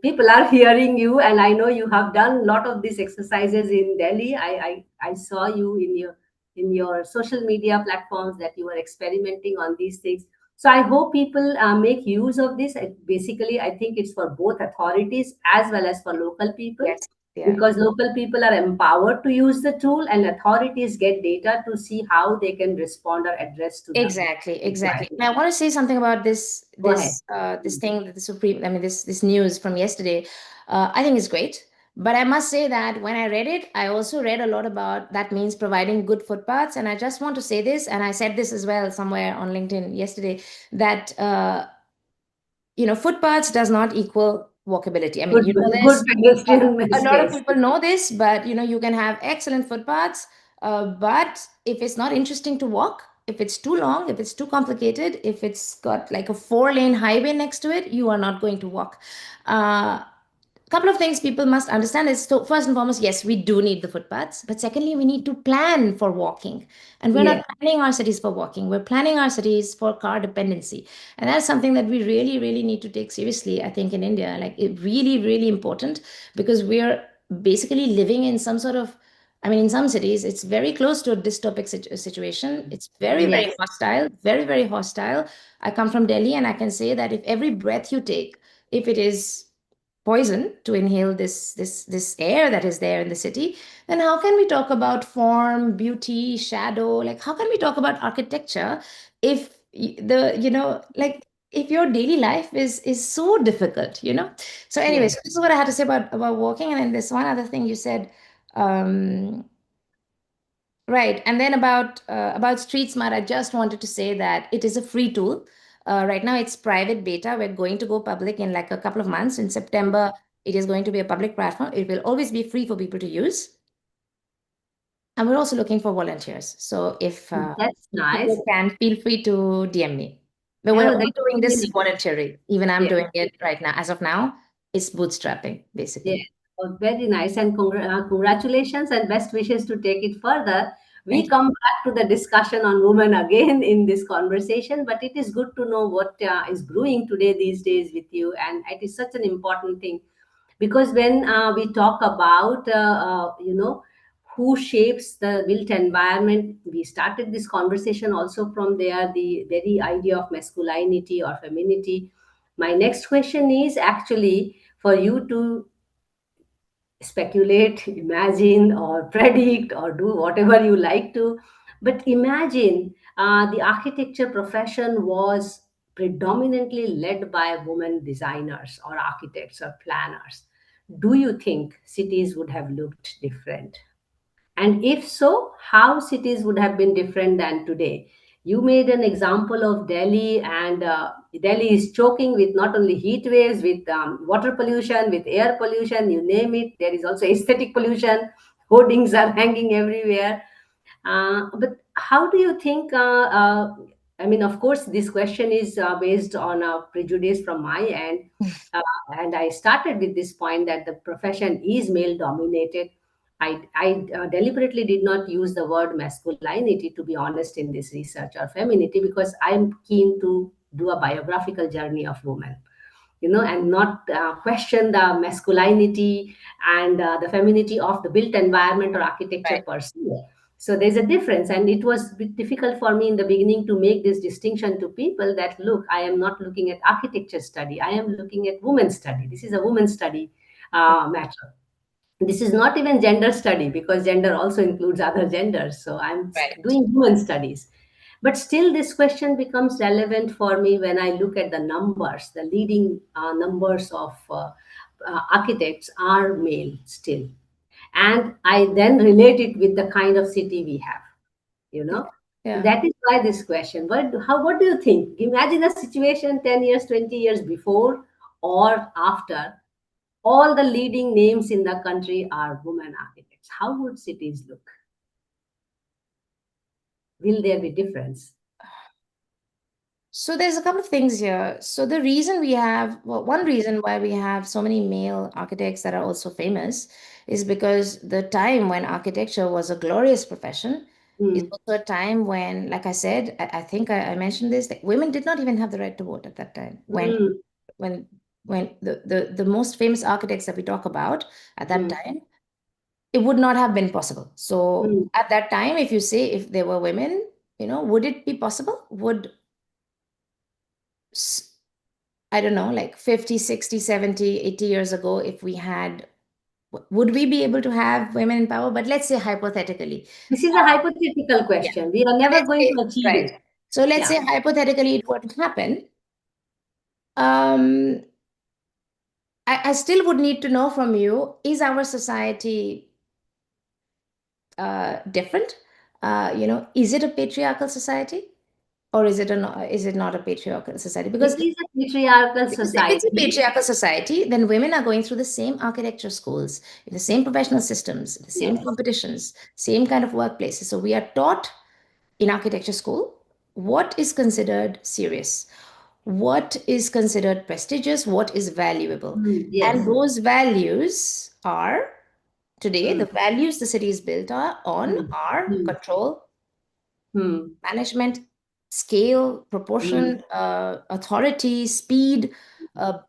people are hearing you, and I know you have done a lot of these exercises in Delhi. I saw you in your social media platforms that you were experimenting on these things. So I hope people make use of this. Basically, I think it's for both authorities as well as for local people, yes, yeah. because local people are empowered to use the tool and authorities get data to see how they can respond or address to the Exactly, exactly. requirement. And I want to say something about Go ahead. this thing that the Supreme, I mean this news from yesterday. I think is great. But I must say that when I read it, I also read a lot about that means providing good footpaths. And I just want to say this, and I said this as well somewhere on LinkedIn yesterday, that footpaths does not equal walkability. I mean, Good, you know good this. pedestrian A lot of space. people know this, but you can have excellent footpaths, but if it's not interesting to walk, if it's too long, if it's too complicated, if it's got like a 4-lane highway next to it, you are not going to walk. Couple of things people must understand is, so first and foremost, yes, we do need the footpaths, but secondly, we need to plan for walking. And we're not Yes, planning our cities for walking, we're planning our cities for car dependency. And that's something that we really, really need to take seriously, I think, in India. Like, it really, really important, because we're basically living in some sort of, I mean, in some cities, it's very close to a dystopic situation. It's very, very yes, hostile, very, very hostile. I come from Delhi, and I can say that if every breath you take, if it is poison to inhale this air that is there in the city, then how can we talk about form, beauty, shadow? Like, how can we talk about architecture if like, if your daily life is so difficult? So anyway, yes. so this is what I had to say about walking. And then there's one other thing you said. Right. And then about Street Smart, I just wanted to say that it is a free tool. Right now, it's private beta. We're going to go public in like a couple of months. In September, it is going to be a public platform. It will always be free for people to use. And we're also looking for volunteers. So if That's nice. people can, feel free to DM me. But we're Oh, all that's doing really this nice. voluntarily. Even I'm Yes. doing it right now. As of now, it's bootstrapping, Yeah, basically. oh, very nice. And congratulations and best wishes to take it further. We Thank you. come back to the discussion on women again in this conversation, but it is good to know what is brewing today, these days with you. And it is such an important thing, because when we talk about, who shapes the built environment, we started this conversation also from there, the very idea of masculinity or femininity. My next question is actually for you to speculate, imagine, or predict, or do whatever you like to. But imagine the architecture profession was predominantly led by women designers or architects or planners. Do you think cities would have looked different? And if so, how cities would have been different than today? You made an example of Delhi, and Delhi is choking with not only heat waves, with water pollution, with air pollution, you name it. There is also aesthetic pollution. Hoardings are hanging everywhere. But how do you think? I mean, of course, this question is based on a prejudice from my end. Uh, and I started with this point that the profession is male dominated. I deliberately did not use the word masculinity, to be honest, in this research, or femininity, because I'm keen to do a biographical journey of women, and not question the masculinity and the femininity of the built environment or architecture Right. per se. So there's a difference, and it was a bit difficult for me in the beginning to make this distinction to people that, look, I am not looking at architecture study, I am looking at women study. This is a women study matter. This is not even gender study, because gender also includes other genders. So I'm Right. doing human studies. But still, this question becomes relevant for me when I look at the numbers. The leading numbers of architects are male still. And I then relate it with the kind of city we have, you know. Yeah. That is why this question. What do you think? Imagine a situation 10 years, 20 years before or after. All the leading names in the country are women architects. How would cities look? Will there be difference? So there's a couple of things here. So the reason we have, well, one reason why we have so many male architects that are also famous is because the time when architecture was a glorious profession is Mm, also a time when, like I said, I think I mentioned this, that women did not even have the right to vote at that time. mm, When when the most famous architects that we talk about at that mm, time, it would not have been possible. So mm. at that time, if you say if there were women, would it be possible? S- I don't know, like 50, 60, 70, 80 years ago, if we had, would we be able to have women in power? But let's say hypothetically. This is a Uh, hypothetical yeah. question. We are So never let's going say, to achieve right. it. So let's Yeah. say hypothetically it were to happen. Um, I still would need to know from you, is our society different? Is it a patriarchal society? Or is it not a patriarchal society? It Because is a patriarchal if it's a society. patriarchal society, then women are going through the same architecture schools, in the same professional systems, the same Yes. competitions, same kind of workplaces. So we are taught in architecture school what is considered serious, what is considered prestigious, what is valuable. Mm, And yes. those values are today, the Mm, values the city is built on mm, are mm, control, mm, management, scale, mm, proportion, authority, speed,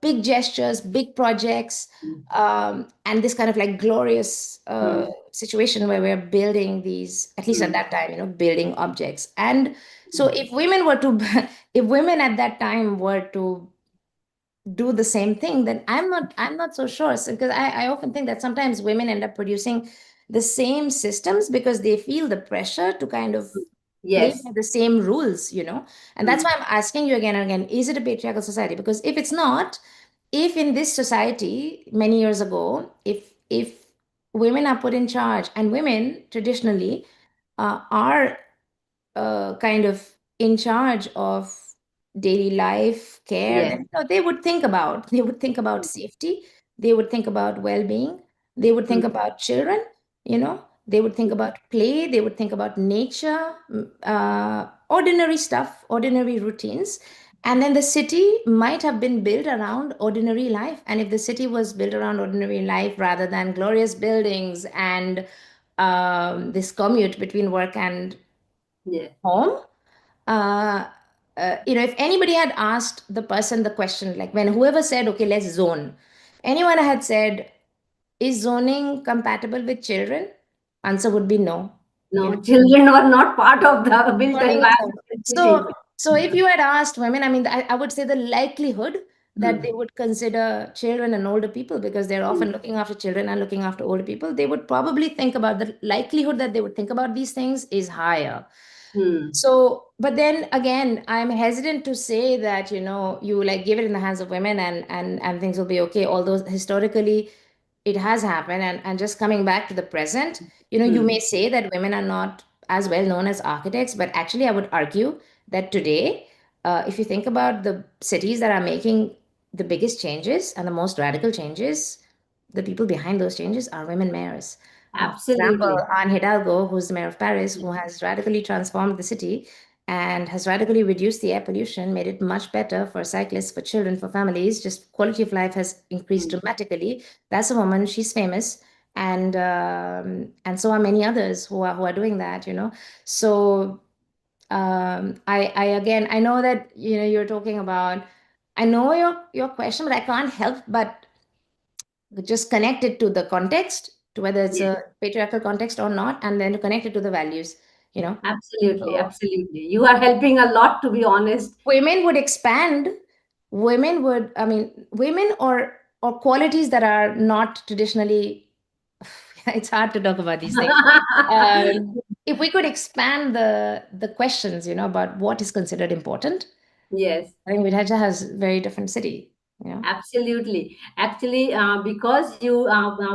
big gestures, big projects, mm, and this kind of like glorious mm, situation where we're building these, at least at mm, that time, building objects. And so mm, if women were to, if women at that time were to do the same thing, then I'm not so sure. So, because I often think that sometimes women end up producing the same systems because they feel the pressure to kind of mm. play Yes. by the same rules. And that's Mm, why I'm asking you again and again, is it a patriarchal society? Because if it's not, if in this society many years ago, if women are put in charge, and women traditionally are kind of in charge of daily life care, yes. then they would think about safety, they would think about well-being, they would think Mm, about children, they would think about play, they would think about nature, ordinary stuff, ordinary routines. And then the city might have been built around ordinary life. And if the city was built around ordinary life rather than glorious buildings and this commute between work and yes. home, uh, if anybody had asked the person the question, like when whoever said, okay, let's zone, anyone had said, is zoning compatible with children? Answer would be no. You know, No, children are not part of the built zoning is no. environment in So, cities. so if you had asked women, I mean, I would say the likelihood that they Mm, would consider children and older people, because they're mm, often looking after children and looking after older people, they would probably think about the likelihood that they would think about these things is higher. mm, So, but then again, I'm hesitant to say that, you like give it in the hands of women and things will be okay. Although historically it has happened. And just coming back to the present, you mm. may say that women are not as well known as architects, but actually I would argue that today, if you think about the cities that are making the biggest changes and the most radical changes, the people behind those changes are women mayors. For example, Absolutely. Anne Hidalgo, who's the mayor of Paris, who has radically transformed the city and has radically reduced the air pollution, made it much better for cyclists, for children, for families. Just quality of life has increased Mm, dramatically. That's a woman, she's famous. and so are many others who are doing that, So I again, I know that you're talking about. I know your question, but I can't help but just connect it to the context, to whether it's Yes, a patriarchal context or not, and then to connect it to the values. absolutely, So absolutely. You are helping a lot, to be honest. women would expand. I mean, women or qualities that are not traditionally. It's hard to talk about these things. If we could expand the questions, about what is considered important, Yes. I think Vidhaja has very different city. Absolutely. Actually, because you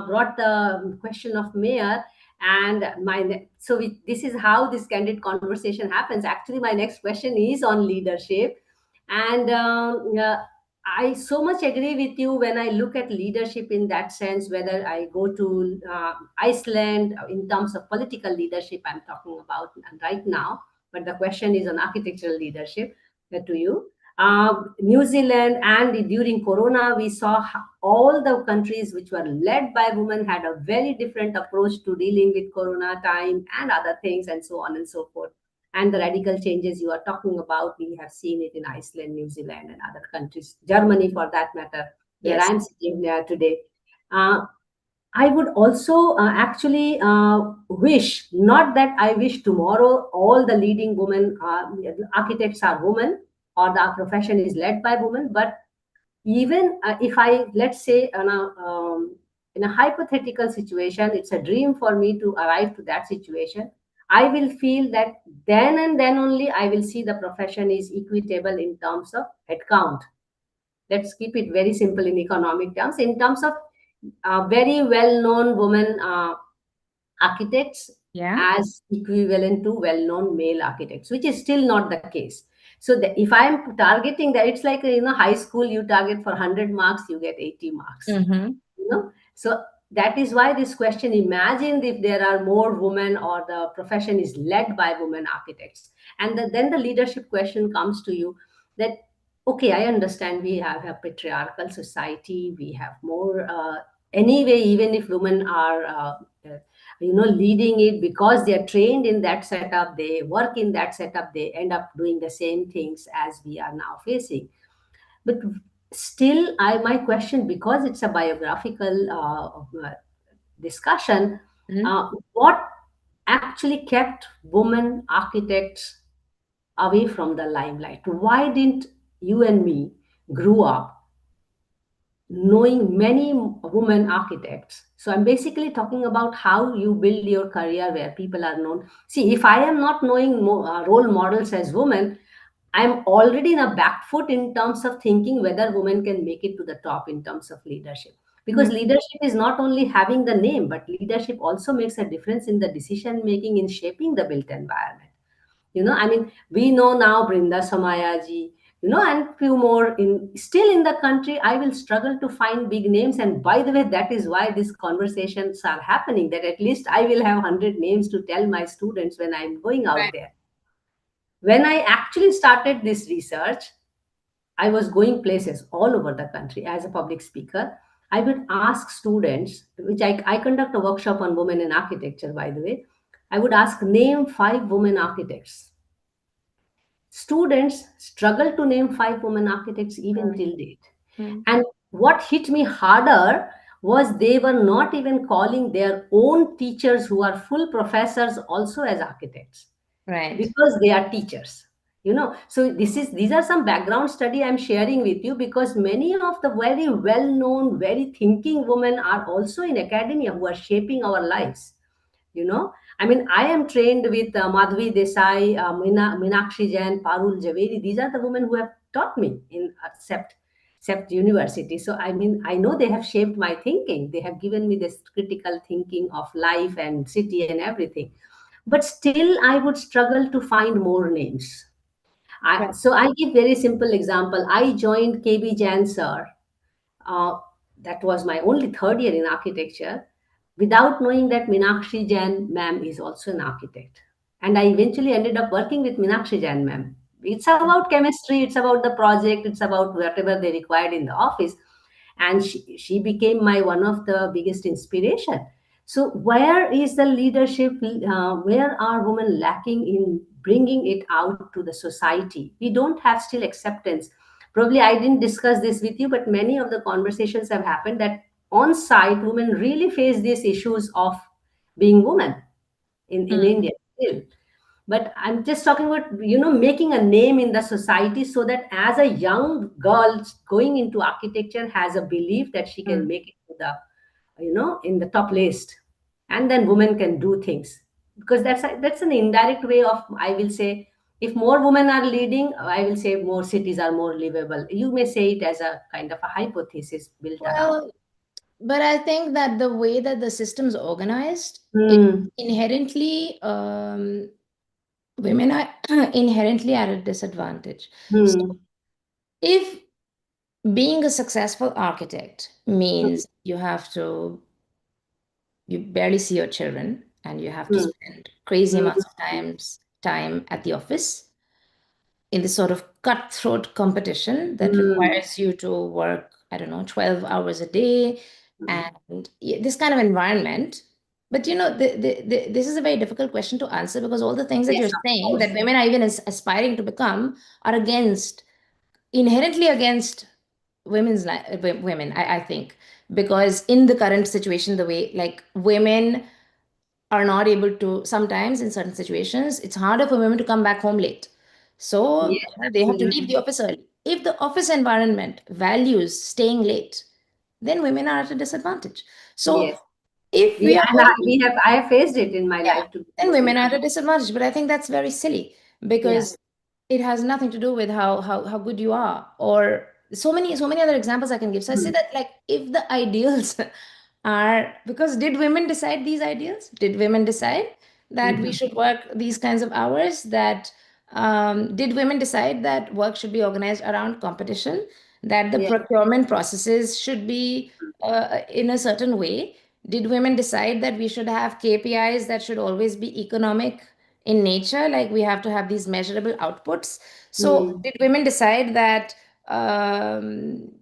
brought the question of mayor, and this is how this candid conversation happens. Actually, my next question is on leadership, and I so much agree with you when I look at leadership in that sense. Whether I go to Iceland in terms of political leadership, I'm talking about right now, but the question is on architectural leadership to you. New Zealand, and during Corona, we saw all the countries which were led by women had a very different approach to dealing with Corona time and other things, and so on and so forth. And the radical changes you are talking about, we have seen it in Iceland, New Zealand, and other countries, Germany for that matter, where Yes. I'm sitting today. Uh, I would also actually wish, not that I wish tomorrow all the leading women architects are women or the profession is led by women, but even if I, let's say, in a hypothetical situation, it's a dream for me to arrive to that situation. I will feel that then and then only I will see the profession is equitable in terms of headcount. Let's keep it very simple in economic terms. In terms of very well-known women architects Yeah. as equivalent to well-known male architects, which is still not the case. So if I'm targeting that, it's like high school. You target for 100 marks, you get 80 marks. Mm-hmm. So that is why this question. Imagine if there are more women or the profession is led by women architects, and then the leadership question comes to you that okay, I understand we have a patriarchal society, we have more anyway, even if women are leading it because they are trained in that setup, they work in that setup, they end up doing the same things as we are now facing. But still, my question, because it's a biographical discussion, what actually kept women architects away from the limelight? Why didn't you and me grew up knowing many women architects? So I'm basically talking about how you build your career where people are known. See, if I am not knowing role models as women, I'm already in a back foot in terms of thinking whether women can make it to the top in terms of leadership. Because Mm-hmm. leadership is not only having the name, but leadership also makes a difference in the decision making in shaping the built environment. I mean, we know now Brinda Somayaji, and few more still in the country. I will struggle to find big names. And by the way, that is why these conversations are happening, that at least I will have 100 names to tell my students when I'm going out Right. there. When I actually started this research, I was going places all over the country as a public speaker. I would ask students, which I conduct a workshop on women in architecture, by the way. I would ask, name 5 women architects. Students struggle to name 5 women architects even till date. Mm. And what hit me harder was they were not even calling their own teachers, who are full professors, also as architects, Right. because they are teachers. So these are some background study I'm sharing with you, because many of the very well known, very thinking women are also in academia who are shaping our lives. I mean, I am trained with Madhvi Desai, Meenakshi Jain, Parul Javeri. These are the women who have taught me in CEPT University. So I mean, I know they have shaped my thinking. They have given me this critical thinking of life and city and everything. But still, I would struggle to find more names. Right. So I give very simple example. I joined KB Jain sir. Uh, that was my only third year in architecture, without knowing that Meenakshi Jain ma'am is also an architect. And I eventually ended up working with Meenakshi Jain ma'am. It's about chemistry, it's about the project, it's about whatever they required in the office. And she became my one of the biggest inspiration. So where is the leadership? Where are women lacking in bringing it out to the society? We don't have still acceptance. Probably I didn't discuss this with you, but many of the conversations have happened that on site women really face these issues of being women in Mm. India still. But I'm just talking about, making a name in the society so that as a young girl going into architecture has a belief that she can Mm. make it to the, in the top list, and then women can do things, because that's an indirect way of, I will say, if more women are leading, I will say more cities are more livable. You may say it as a kind of a hypothesis built around. Well, but I think that the way that the system's organized, it Hmm. inherently women are inherently at a disadvantage. So Hmm. if being a successful architect means you barely see your children and you have to Hmm. spend crazy Hmm. amounts of time at the office in this sort of cutthroat competition that Hmm. requires you to work, I don't know, 12 hours a day Hmm. and this kind of environment. But this is a very difficult question to answer because all the things that Yes, you're of saying course. that women are even aspiring to become are inherently against women, I think, because in the current situation, the way like women are not able to, sometimes in certain situations it's harder for women to come back home late, so Yes, they have to leave absolutely. the office early. If the office environment values staying late, then women are at a disadvantage. So Yes. if We we are and going we have I have faced it in my yeah, life to be then honest. women are at a disadvantage. But I think that's very silly Yeah. because it has nothing to do with how good you are, or so many other examples I can give. So I say Hmm. that like if the ideals are, because did women decide these ideals? Did women decide that we Mhm. should work these kinds of hours? That did women decide that work should be organized around competition? That the Yeah. procurement processes should be in a certain way? Did women decide that we should have KPIs that should always be economic in nature? Like we have to have these measurable outputs. So Hmm. did women decide that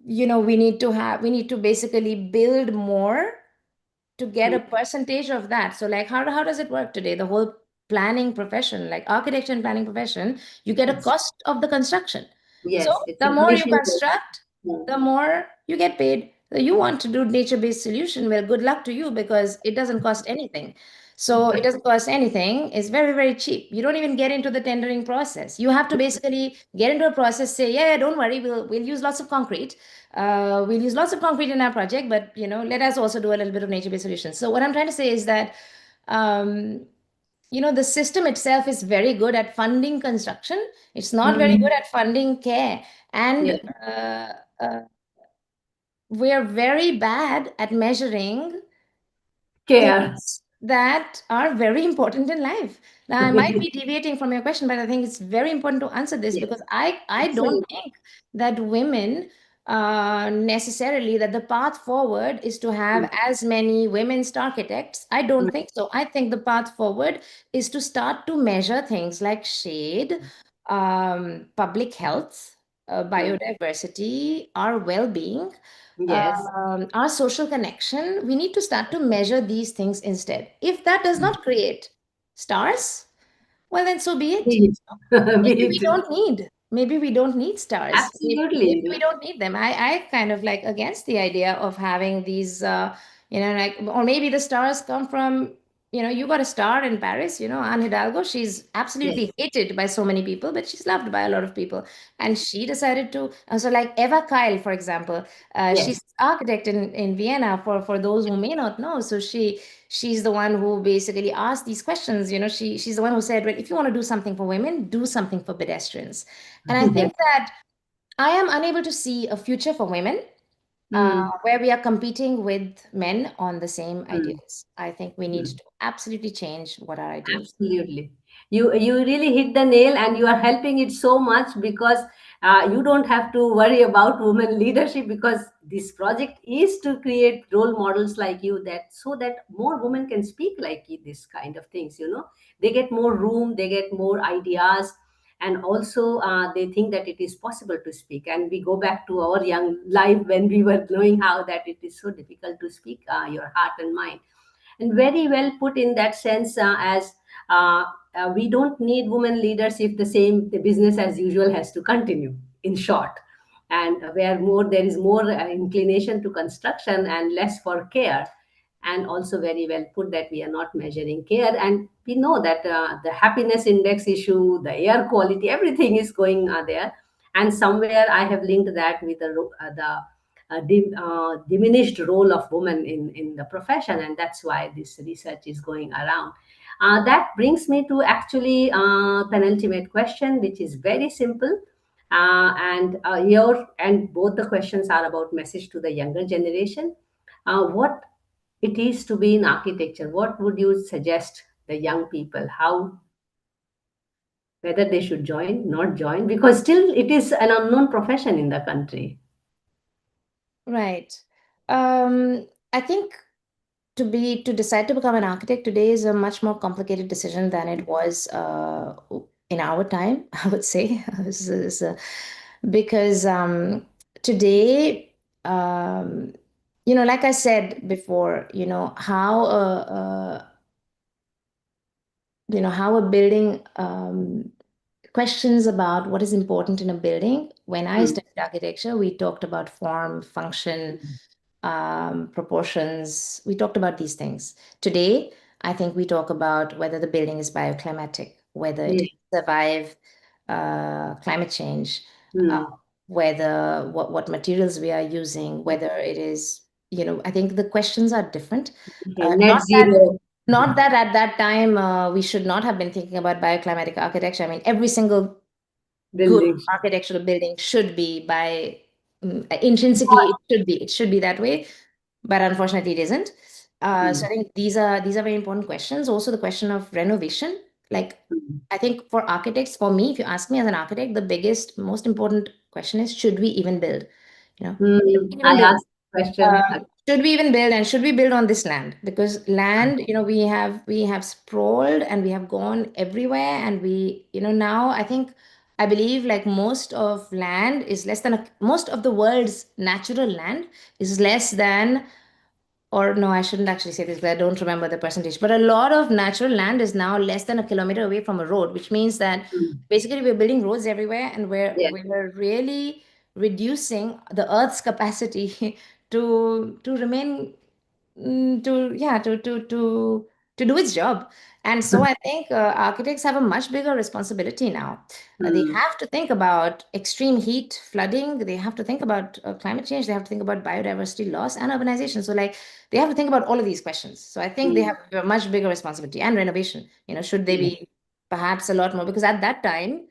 we need to basically build more to get Hmm. a percentage of that? So like how does it work today? The whole planning profession, like architecture and planning profession, you get a Yes. cost of the construction. So Yes. It's the a more you commission based. construct, Hmm. the more you get paid. So you want to do nature-based solution, well, good luck to you because it doesn't cost anything. So it doesn't cost anything. It's very, very cheap. You don't even get into the tendering process. You have to basically get into a process, say, yeah, yeah, don't worry, we'll use lots of concrete. We'll use lots of concrete in our project, but let us also do a little bit of nature-based solutions. So what I'm trying to say is that um, the system itself is very good at funding construction. It's not very Hmm. good at funding care. And Yeah. uh, we're very bad at measuring Care. things that are very important in life. Now, I might be deviating from your question, but I think it's very important to answer this Yes. because I don't Absolutely. think that women necessarily that the path forward is to Hmm. have as many women's architects. I don't think so. I think the path forward is to start to measure things like shade, public health, Hmm. biodiversity, our well-being, Yes. our social connection. We need to start to measure these things instead. If that does not create stars, well, then so be it. Be it. Be it. Maybe we don't need stars. Maybe we Absolutely. don't need them. I kind of like against the idea of having these, like, or maybe the stars come from, you got a star in Paris, Anne Hidalgo. She's Yes. absolutely hated by so many people, but she's loved by a lot of people. And she decided to, so like Eva Kyle, for example, she's Yes. architect in Vienna for those who may not know. So she's the one who basically asked these questions. She's the one who said, well, if you want to do something for women, do something for pedestrians. And I Yes. think that I am unable to see a future for women Hmm. where we are competing with men on the same Hmm. ideas. I think we need Hmm. to absolutely change what our ideals are. Absolutely. You really hit the nail, and you are helping it so much because you don't have to worry about women leadership, because this project is to create role models like you, that so that more women can speak like you, this kind of things, they get more room, they get more ideas, and also they think that it is possible to speak. And we go back to our young life when we were knowing how that it is so difficult to speak your heart and mind. and very well put in that sense, as we don't need women leaders if the business as usual has to continue, in short. And where more there is more inclination to construction and less for care. And also very well put that we are not measuring care, and we know that the happiness index issue, the air quality, everything is going there. And somewhere I have linked that with the diminished role of women in the profession, and that's why this research is going around. That brings me to actually penultimate question, which is very simple. And both the questions are about message to the younger generation. What it is to be in architecture? What would you suggest the young people? How, whether they should join, not join, because still it is an unknown profession in the country. Right. I think to decide to become an architect today is a much more complicated decision than it was in our time, I would say. Because today, like I said before, how a building questions about what is important in a building. When I studied architecture, we talked about form, function, proportions. We talked about these things. Today, I think we talk about whether the building is bioclimatic, whether it Yeah. can survive climate change, Mm. whether what materials we are using, whether it is, I think the questions are different. Okay, net Not that zero. not that at that time we should not have been thinking about bioclimatic architecture. I mean, every single good Building. architectural building should be intrinsically it should be that way, but unfortunately it isn't. So I think these are very important questions. Also, the question of renovation. Like, I think for architects, for me, if you ask me as an architect, the biggest, most important question is, should we even build? Should we even I build? asked the question. Should we even build, and should we build on this land? Because land, we have sprawled and we have gone everywhere, and now I believe like most of land is less than most of the world's natural land is less than, or no, I shouldn't actually say this because I don't remember the percentage, but a lot of natural land is now less than a kilometer away from a road, which means that basically we're building roads everywhere, and we're Yes. we're really reducing the Earth's capacity to remain to do its job. And so I think architects have a much bigger responsibility now. They have to think about extreme heat, flooding. They have to think about climate change. They have to think about biodiversity loss and urbanization. So like they have to think about all of these questions. So I think they have a much bigger responsibility, and renovation. Should they be perhaps a lot more? Because at that time,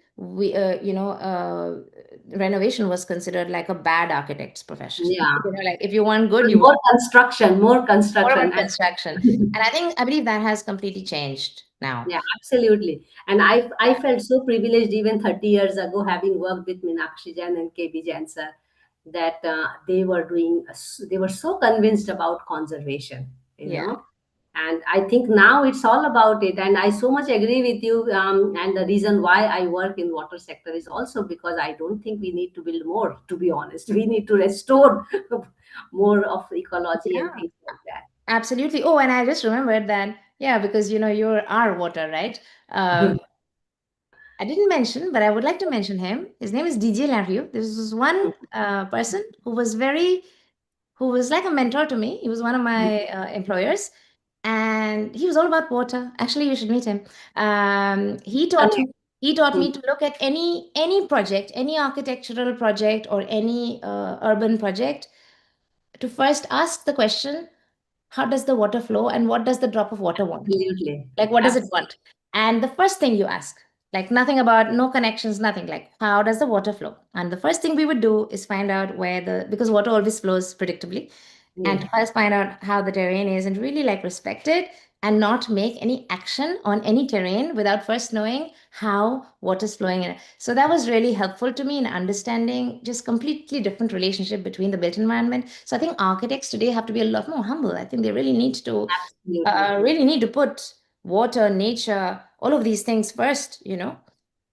renovation was considered like a bad architect's profession. Yeah. Like if you want good, More construction, more more construction. about construction. And I believe that has completely changed now. Yeah, absolutely. And I felt so privileged even 30 years ago, having worked with Meenakshi Jain and KB Jain sir, that they were so convinced about conservation, Yeah. And I think now it's all about it. And I so much agree with you. And the reason why I work in water sector is also because I don't think we need to build more, to be honest. We need to restore more of ecology and things like that. Absolutely. Oh, and I just remembered that, yeah, because you're our water, right? I didn't mention, but I would like to mention him. His name is DJ Larrio. This was one person who was like a mentor to me. He was one of my employers, and he was all about water. Actually, you should meet him. He taught me. He taught me to look at any project, any architectural project or any urban project, to first ask the question, how does the water flow and what does the drop of water want? Absolutely. Like, what does it want? And the first thing you ask, like nothing about, no connections, nothing, like, how does the water flow? And the first thing we would do is find out because water always flows predictably, and to first find out how the terrain is and really like respect it, and not make any action on any terrain without first knowing how water's flowing in it. So that was really helpful to me in understanding just completely different relationship between the built environment. So I think architects today have to be a lot more humble. I think they really need to put water, nature, all of these things first,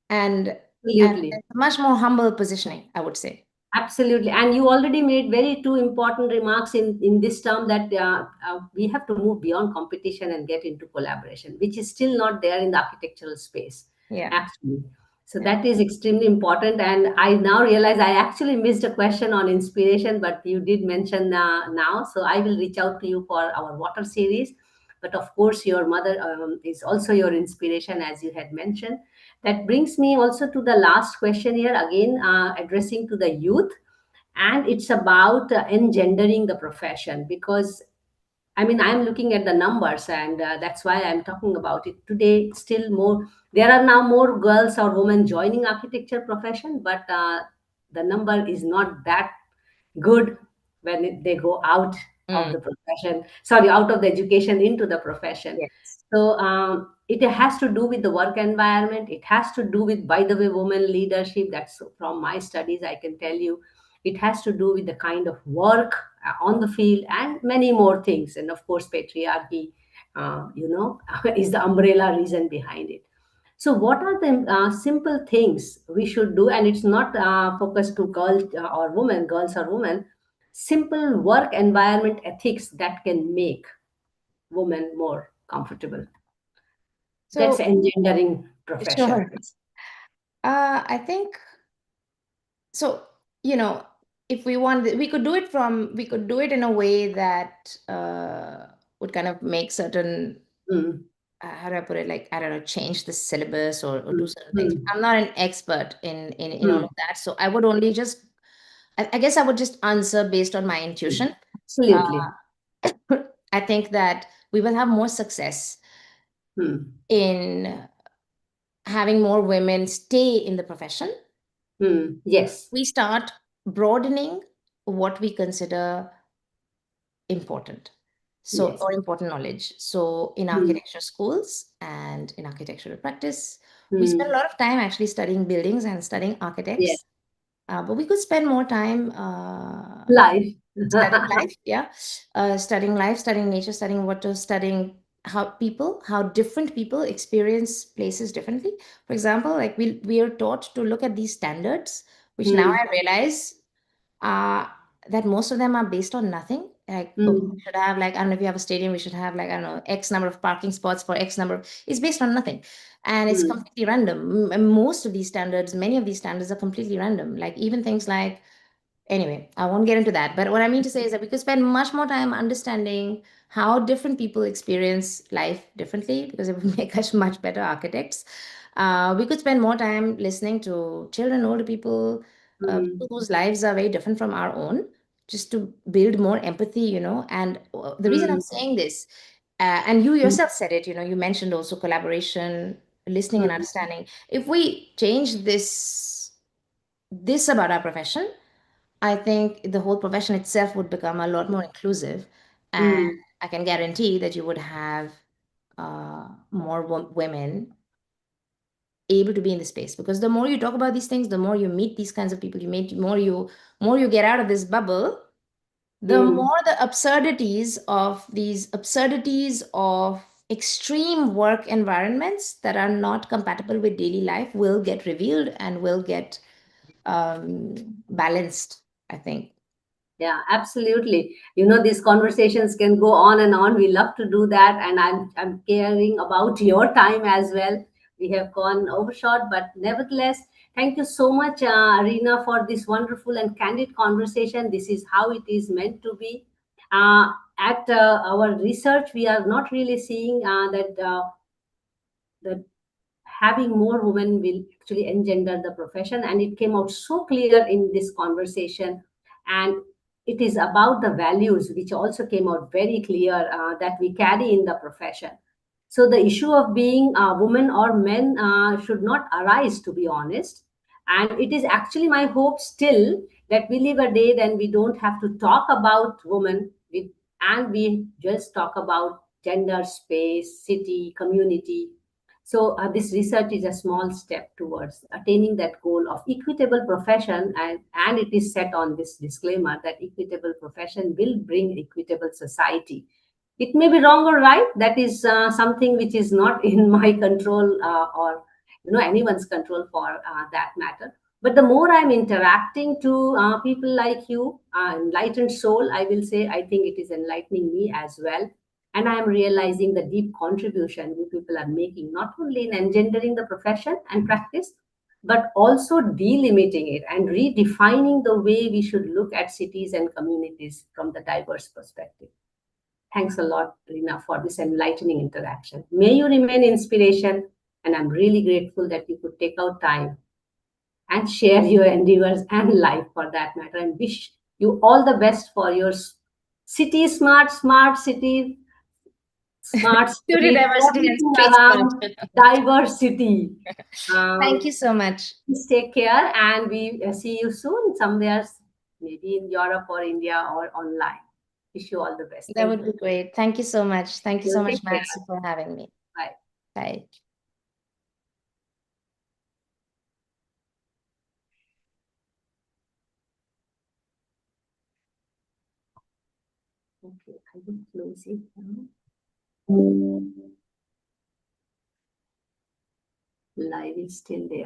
and Absolutely. much more humble positioning, I would say. Absolutely. And you already made very two important remarks in this term, that we have to move beyond competition and get into collaboration, which is still not there in the architectural space, Yeah. actually. So Yeah. that is extremely important. And I now realize I actually missed a question on inspiration, but you did mention now. So I will reach out to you for our water series. But of course, your mother is also your inspiration, as you had mentioned. That brings me also to the last question here, again, addressing to the youth. And it's about engendering the profession, because I mean, I'm looking at the numbers, and that's why I'm talking about it today. Still more, there are now more girls or women joining architecture profession, but the number is not that good when they go out of Mm. the profession, sorry, out of the education into the profession. Yes. So it has to do with the work environment. It has to do with, by the way, women leadership. That's from my studies, I can tell you. It has to do with the kind of work on the field and many more things. And of course, patriarchy, is the umbrella reason behind it. So, what are the simple things we should do? And it's not focused to girls or women, girls or women. Simple work environment ethics that can make women more comfortable. That's So, engendering profession. sure. I think so, if we want, we could do it in a way that would kind of make certain, Mm, how do I put it? Like, I don't know, change the syllabus or do mm, certain things. mm, I'm not an expert in all mm. of that. So I would only just, I guess I would just answer based on my intuition. Absolutely. I think that we will have more success Mm, in having more women stay in the profession. yes. We start broadening what we consider important. So, Yes. or important knowledge. So, in Mm, architecture schools and in architectural practice, we spend a mm, lot of time actually studying buildings and studying yes. architects. But we could spend more time Life. studying life, yeah, studying life, studying nature, studying water, studying how different people experience places differently. For example, like we are taught to look at these standards, which now Mm, I realize uh, that most of them are based on nothing. Like, okay, we mm, should have, like, I don't know, if you have a stadium, we should have, like, I don't know, X number of parking spots for X number. It's based on nothing. And it's mm, completely random. Most of these standards, many of these standards are completely random. Like, even things like, anyway, I won't get into that. But what I mean to say is that we could spend much more time understanding how different people experience life differently, because it would make us much better architects. We could spend more time listening to children, older people, people mm, whose lives are very different from our own, just to build more empathy. And the reason I'm mm, saying this, and you mm, yourself said it, you mentioned also collaboration, listening and mm, understanding. If we change this about our profession, I think the whole profession itself would become a lot more inclusive, and mm, I can guarantee that you would have more women able to be in the space, because the more you talk about these things, the more you meet these kinds of people, more you get out of this bubble, the mm. more the absurdities of extreme work environments that are not compatible with daily life will get revealed and will get balanced, I think. Yeah, absolutely. These conversations can go on and on. We love to do that, and I'm caring about your time as well. We have gone overshot, but nevertheless, thank you so much, Arena, for this wonderful and candid conversation. This is how it is meant to be. At our research, we are not really seeing that having more women will actually engender the profession, and it came out so clear in this conversation. And it is about the values, which also came out very clear, that we carry in the profession. So the issue of being a woman or men should not arise, to be honest. And it is actually my hope still that we live a day then we don't have to talk about women with, and we just talk about gender, space, city, community. So this research is a small step towards attaining that goal of equitable profession, and it is set on this disclaimer that equitable profession will bring equitable society. It may be wrong or right. That is something which is not in my control, or anyone's control for that matter. But the more I'm interacting to people like you, enlightened soul, I will say, I think it is enlightening me as well. And I am realizing the deep contribution you people are making, not only in engendering the profession and practice, but also delimiting it and redefining the way we should look at cities and communities from the diverse perspective. Thanks a lot, Rina, for this enlightening interaction. May you remain inspiration, and I'm really grateful that you could take out time and share your endeavors and life for that matter, and wish you all the best for your city smart city, smart Beauty, street, diversity, and everything street smart. around diversity. Thank you so much. Please take care, and we see you soon somewhere, maybe in Europe or India or online. Wish you all the best. That Thank would you. be great. Thank you so much. Thank you so much, Take care. Maxi, for having me. Bye. Bye. Okay, I will close it now. Live is still there.